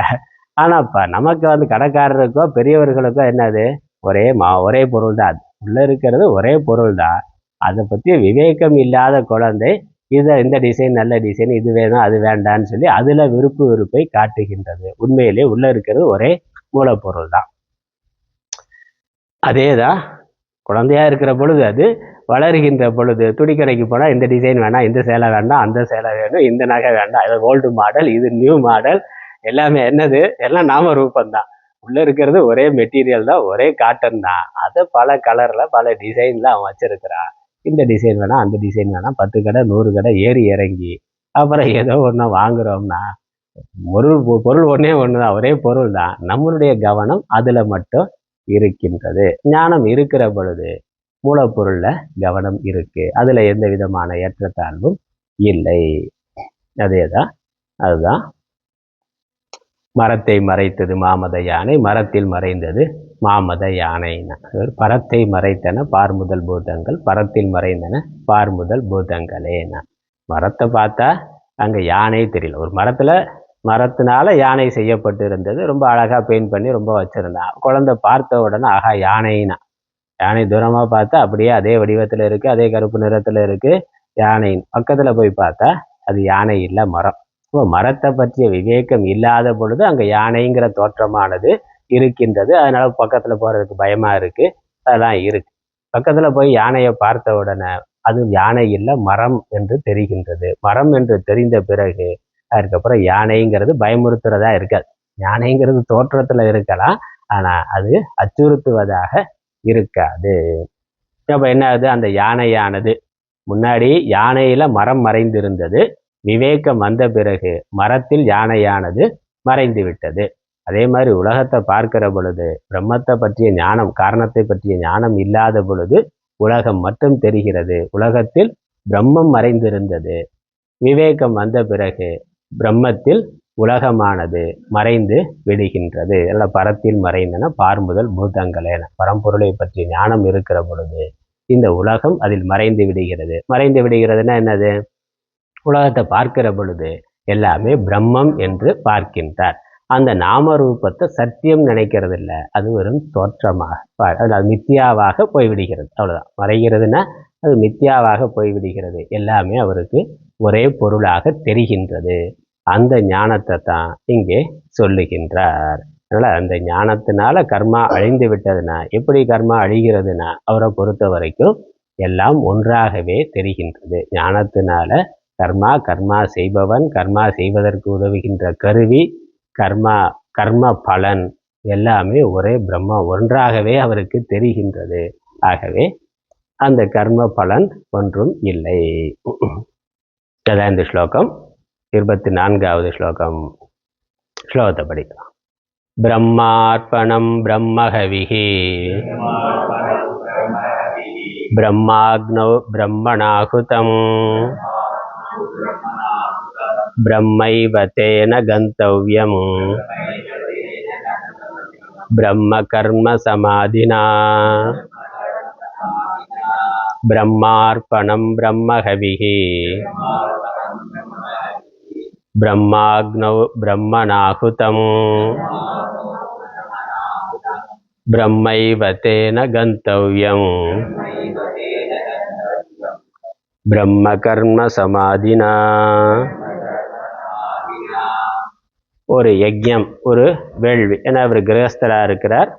ஆனால் இப்போ நமக்கு கடைக்காரருக்கோ பெரியவர்களுக்கோ என்னது, ஒரே பொருள் தான், அது உள்ளே இருக்கிறது ஒரே பொருள் தான். அதை பற்றி விவேகம் இல்லாத குழந்தை இந்த டிசைன் நல்ல டிசைன், இது வேணும் அது வேண்டான்னு சொல்லி அதில் விருப்பை காட்டுகின்றது. உண்மையிலே உள்ளே இருக்கிறது ஒரே மூலப்பொருள் தான். அதே தான் குழந்தையா இருக்கிற பொழுது, அது வளர்கின்ற பொழுது துணிக்கடைக்கு போனால் இந்த டிசைன் வேணாம், இந்த சேலை வேண்டாம், அந்த சேலை வேணும், இந்த நகை வேண்டாம், இது ஓல்டு மாடல், இது நியூ மாடல், எல்லாமே என்னது, எல்லாம் நாம ரூபந்தான். உள்ளே இருக்கிறது ஒரே மெட்டீரியல் தான், ஒரே காட்டன் தான். அதை பல கலரில் பல டிசைனில் அவன் வச்சிருக்கிறான். இந்த டிசைன் வேணாம், அந்த டிசைன் வேணாம், 10 கடை 100 கடை ஏறி இறங்கி அப்புறம் ஏதோ ஒன்று வாங்குறோம்னா பொருள் ஒன்றே ஒன்று தான், ஒரே பொருள் தான். நம்மளுடைய கவனம் அதில் மட்டும் இருக்கின்றது. ஞானம் இருக்கிற பொழுது மூலப்பொருள்ல கவனம் இருக்கு, அதுல எந்த விதமான ஏற்றத்தாழ்வும் இல்லை. அதேதான், அதுதான் மரத்தை மறைத்தது மாமத யானை, மரத்தில் மறைந்தது மாமத யானைன்னா. பரத்தை மறைத்தன பார்முதல் பூதங்கள், பரத்தில் மறைந்தன பார்முதல் பூதங்களேனா. மரத்தை பார்த்தா அங்க யானை தெரியல. ஒரு மரத்தினால யானை செய்யப்பட்டு இருந்தது, ரொம்ப அழகா பெயிண்ட் பண்ணி ரொம்ப வச்சிருந்தான். குழந்தை பார்த்த உடனே ஆகா யானைனா. யானை தூரமா பார்த்தா அப்படியே அதே வடிவத்துல இருக்கு, அதே கருப்பு நிறத்துல இருக்கு யானை. பக்கத்துல போய் பார்த்தா அது யானை இல்லை, மரம். இப்போ மரத்தை பற்றிய விவேகம் இல்லாத பொழுது அங்கே யானைங்கிற தோற்றமானது இருக்கின்றது. அதனால பக்கத்தில் போகிறதுக்கு பயமாக இருக்குது. அதெல்லாம் இருக்கு. பக்கத்தில் போய் யானையை பார்த்த உடனே அது யானை இல்லை, மரம் என்று தெரிகின்றது. மரம் என்று தெரிந்த பிறகு அதுக்கப்புறம் யானைங்கிறது பயமுறுத்துறதா இருக்காது. யானைங்கிறது தோற்றத்தில் இருக்கலாம், ஆனால் அது அச்சுறுத்துவதாக இருக்காது. அப்போ என்ன ஆகுது, அந்த யானையானது முன்னாடி யானையில மரம் மறைந்திருந்தது, விவேகம் வந்த பிறகு மரத்தில் யானையானது மறைந்து விட்டது. அதே மாதிரி உலகத்தை பார்க்கிற பொழுது பிரம்மத்தை பற்றிய ஞானம், காரணத்தை பற்றிய ஞானம் இல்லாத பொழுது உலகம் மட்டும் தெரிகிறது. உலகத்தில் பிரம்மம் மறைந்திருந்தது. விவேகம் வந்த பிறகு பிரம்மத்தில் உலகமானது மறைந்து விடுகின்றது. எல்லாம் பரத்தில் மறைந்தன பார்முதல் பூதங்களேன. பரம்பொருளை பற்றி ஞானம் இருக்கிற பொழுது இந்த உலகம் அதில் மறைந்து விடுகிறது. மறைந்து விடுகிறதுனா என்னது, உலகத்தை பார்க்கிற பொழுது எல்லாமே பிரம்மம் என்று பார்க்கின்றார். அந்த நாமரூபத்தை சத்தியம் நினைக்கிறது இல்லை, அது வெறும் தோற்றமாக, அது மித்தியாவாக போய்விடுகிறது. அவ்வளோதான். மறைகிறதுனா அது மித்தியாவாக போய்விடுகிறது. எல்லாமே அவருக்கு ஒரே பொருளாக தெரிகின்றது. அந்த ஞானத்தை தான் இங்கே சொல்லுகின்றார். அதனால் அந்த ஞானத்தினால கர்மா அழிந்து விட்டதுன்னா, எப்படி கர்மா அழிகிறதுனா அவரை பொறுத்த வரைக்கும் எல்லாம் ஒன்றாகவே தெரிகின்றது. ஞானத்தினால கர்மா செய்பவன், கர்மா செய்வதற்கு உதவுகின்ற கருவி, கர்ம பலன் எல்லாமே ஒரே பிரம்மம் ஒன்றாகவே அவருக்கு தெரிகின்றது. ஆகவே அந்த கர்ம பலன் ஒன்றும் இல்லை. அதான் இந்த ஸ்லோகம். 24வது ஸ்லோகம். ஸ்லோகத்தை படிக்கலாம். பிரம்மார்ப்பணம் பிரம்மஹவிஹி பிரம்மாக்னௌ பிரம்மணாஹுதம் பிரம்மைவ தேன கந்தவ்யம் பிரம்ம கர்ம சமாதினா பிரம்மார்ப்பணம் பிரம்மஹவிஹி பிரம்மாக்னௌ பிரம்மணாஹுதம் பிரம்மைவ தேன கந்தவ்யம் பிரம்ம கர்ம சமாதினா. ஒரு யஜ்யம், ஒரு வேள்வி. ஏன்னா அவர் கிரகஸ்தராக இருக்கிறார்.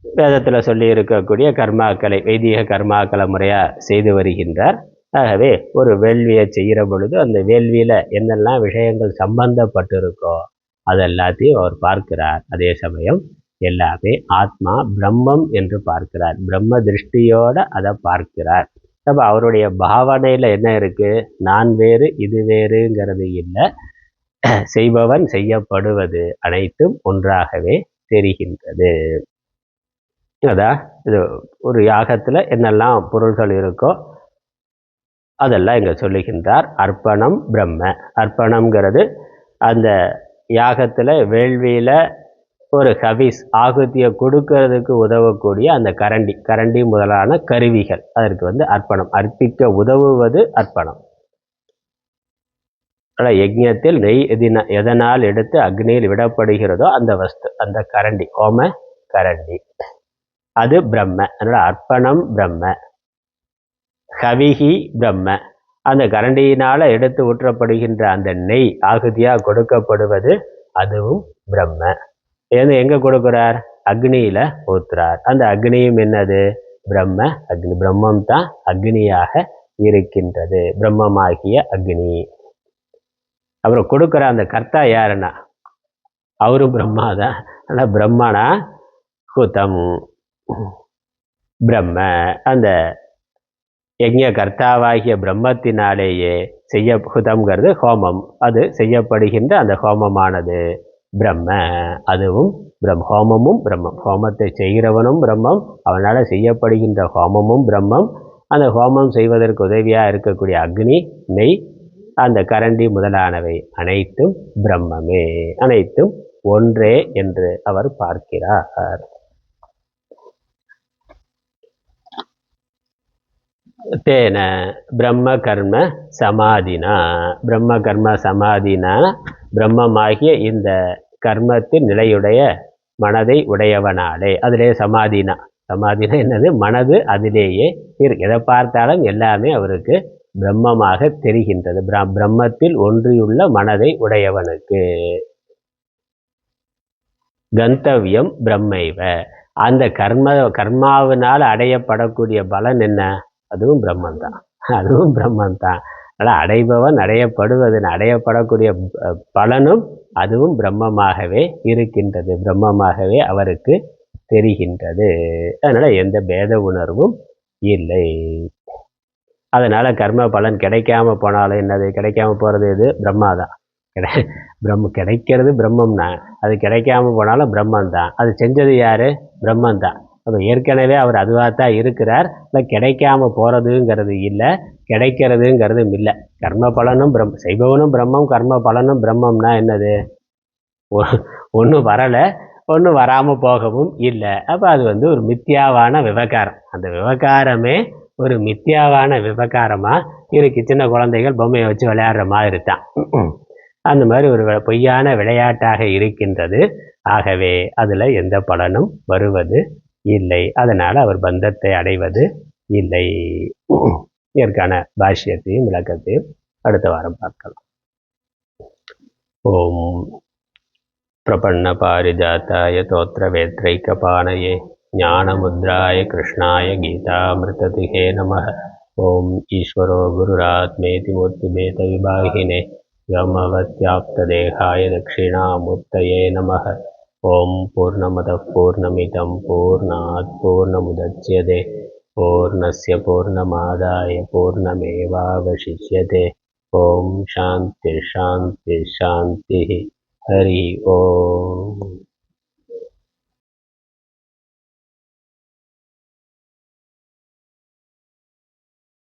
வேதத்தில் சொல்லி இருக்கக்கூடிய கர்மாக்களை, வைதிக கர்மாக்களை முறையாக செய்து வருகின்றார். ஆகவே ஒரு வேள்வியை செய்கிற பொழுது அந்த வேள்வியில் என்னெல்லாம் விஷயங்கள் சம்பந்தப்பட்டிருக்கோ அதெல்லாத்தையும் அவர் பார்க்கிறார். அதே சமயம் எல்லாமே ஆத்மா பிரம்மம் என்று பார்க்கிறார். பிரம்ம திருஷ்டியோட அதை பார்க்கிறார். அப்போ அவருடைய பாவனையில் என்ன இருக்கு, நான் வேறு இது வேறுங்கிறது இல்லை, செய்பவன் செய்யப்படுவது அனைத்தும் ஒன்றாகவே தெரிகின்றது. அதான் இது ஒரு யாகத்தில் என்னெல்லாம் பொருள்கள் இருக்கோ அதெல்லாம் இங்கே சொல்லுகின்றார். அர்ப்பணம் பிரம்ம. அர்ப்பணம்ங்கிறது அந்த யாகத்தில் வேள்வியில் ஒரு ஹவிஸ் ஆகுதியை கொடுக்கறதுக்கு உதவக்கூடிய அந்த கரண்டி முதலான கருவிகள், அதற்கு அர்ப்பணம், அர்ப்பிக்க உதவுவது அர்ப்பணம். யஜ்ஞத்தில் நெய் எதனால் எடுத்து அக்னியில் விடப்படுகிறதோ அந்த வஸ்து, அந்த கரண்டி, ஹோம கரண்டி, அது பிரம்ம. அதனால அர்ப்பணம் பிரம்ம. ஹவிஹி பிரம்ம. அந்த கரண்டியினால எடுத்து ஊற்றப்படுகின்ற அந்த நெய் ஆகுதியா கொடுக்கப்படுவது அதுவும் பிரம்ம. எங்க கொடுக்கிறார், அக்னியில ஊத்துறார். அந்த அக்னியும் என்னது, பிரம்ம அக்னி. பிரம்மம் தான் அக்னியாக இருக்கின்றது, பிரம்மமாகிய அக்னி. அப்புறம் கொடுக்குற அந்த கர்த்தா யாருன்னா அவரும் பிரம்மா தான். ஆனால் பிரம்மனா ஹுதம் பிரம்ம. அந்த யஜ்ஞ கர்த்தாவாகிய பிரம்மத்தினாலேயே ஹுதம்ங்கிறது ஹோமம், அது செய்யப்படுகின்ற அந்த ஹோமமானது பிரம்ம. அதுவும் ஹோமமும் பிரம்மம். ஹோமத்தை செய்கிறவனும் பிரம்மம், அவனால் செய்யப்படுகின்ற ஹோமமும் பிரம்மம். அந்த ஹோமம் செய்வதற்கு உதவியாக இருக்கக்கூடிய அக்னி, நெய், அந்த கரண்டி முதலானவை அனைத்தும் பிரம்மமே, அனைத்தும் ஒன்றே என்று அவர் பார்க்கிறார். தேன பிரம்ம கர்ம சமாதினா. பிரம்ம கர்ம சமாதினா பிரம்மமாகிய இந்த கர்மத்தின் நிலையுடைய மனதை உடையவனாலே. அதிலே சமாதினா, சமாதினா என்னது, மனது அதிலேயே இருக்கு. எதை பார்த்தாலும் எல்லாமே அவருக்கு பிரம்மமாக தெரிகின்றது. பிரம்மத்தில் ஒன்றியுள்ள மனதை உடையவனுக்கு. கந்தவியம் பிரம்மைவ. அந்த கர்மாவினால் அடையப்படக்கூடிய பலன் என்ன? அதுவும் பிரம்மந்தான். அதுவும் பிரம்மந்தான். அதனால் அடைபவன் அடையப்படக்கூடிய பலனும் அதுவும் பிரம்மமாகவே இருக்கின்றது. பிரம்மமாகவே அவருக்கு தெரிகின்றது. அதனால எந்த பேத உணர்வும் இல்லை. அதனால கர்ம பலன் கிடைக்காம போனாலும் என்னது? கிடைக்காம போறது எது? பிரம்மாதான். கிடைக்கிறது பிரம்மம்னா அது கிடைக்காம போனாலும் பிரம்மன் தான். அது செஞ்சது யாரு? பிரம்மன் தான். அப்போ ஏற்கனவே அவர் அதுவாகத்தான் இருக்கிறார். இல்லை கிடைக்காம போறதுங்கிறது இல்லை, கிடைக்கிறதுங்கிறதும் இல்லை. கர்ம பலனும் செய்பவனும் பிரம்மம், கர்ம பலனும் பிரம்மம்னா என்னது? ஒன்றும் வரலை, ஒன்றும் வராமல் போகவும் இல்லை. அப்போ அது ஒரு மித்தியாவான விவகாரம். அந்த விவகாரமே ஒரு மித்தியாவான விவகாரமா இருக்கு. சின்ன குழந்தைகள் பொம்மையை வச்சு விளையாடுற மாதிரி தான். அந்த மாதிரி ஒரு பொய்யான விளையாட்டாக இருக்கின்றது. ஆகவே அதுல எந்த பலனும் வருவது இல்லை. அதனால அவர் பந்தத்தை அடைவது இல்லை. இதற்கான பாஷ்யத்தையும் விளக்கத்தையும் அடுத்த வாரம் பார்க்கலாம். ஓம் பிரபன்ன பாரிஜாத்தாய தோத்திர வேத்ரைக்கபாணயே ஞானமுத்ராய கிருஷ்ணாய கீதாமிருததிஹே நமः. ஓம் ஈஸ்வரோ குருராத்மேதி மூர்த்திபேத விபாகினே व्योमवत्याप्तदेहाय दक्षिणामूर्तये नमः. ओम पूर्णमदः पूर्णमिदं पूर्णात् पूर्णमुदच्यते पूर्णस्य पूर्णमादाय पूर्णमेवावशिष्यते. ओम शान्ति शान्ति शान्तिः. हरि ओम.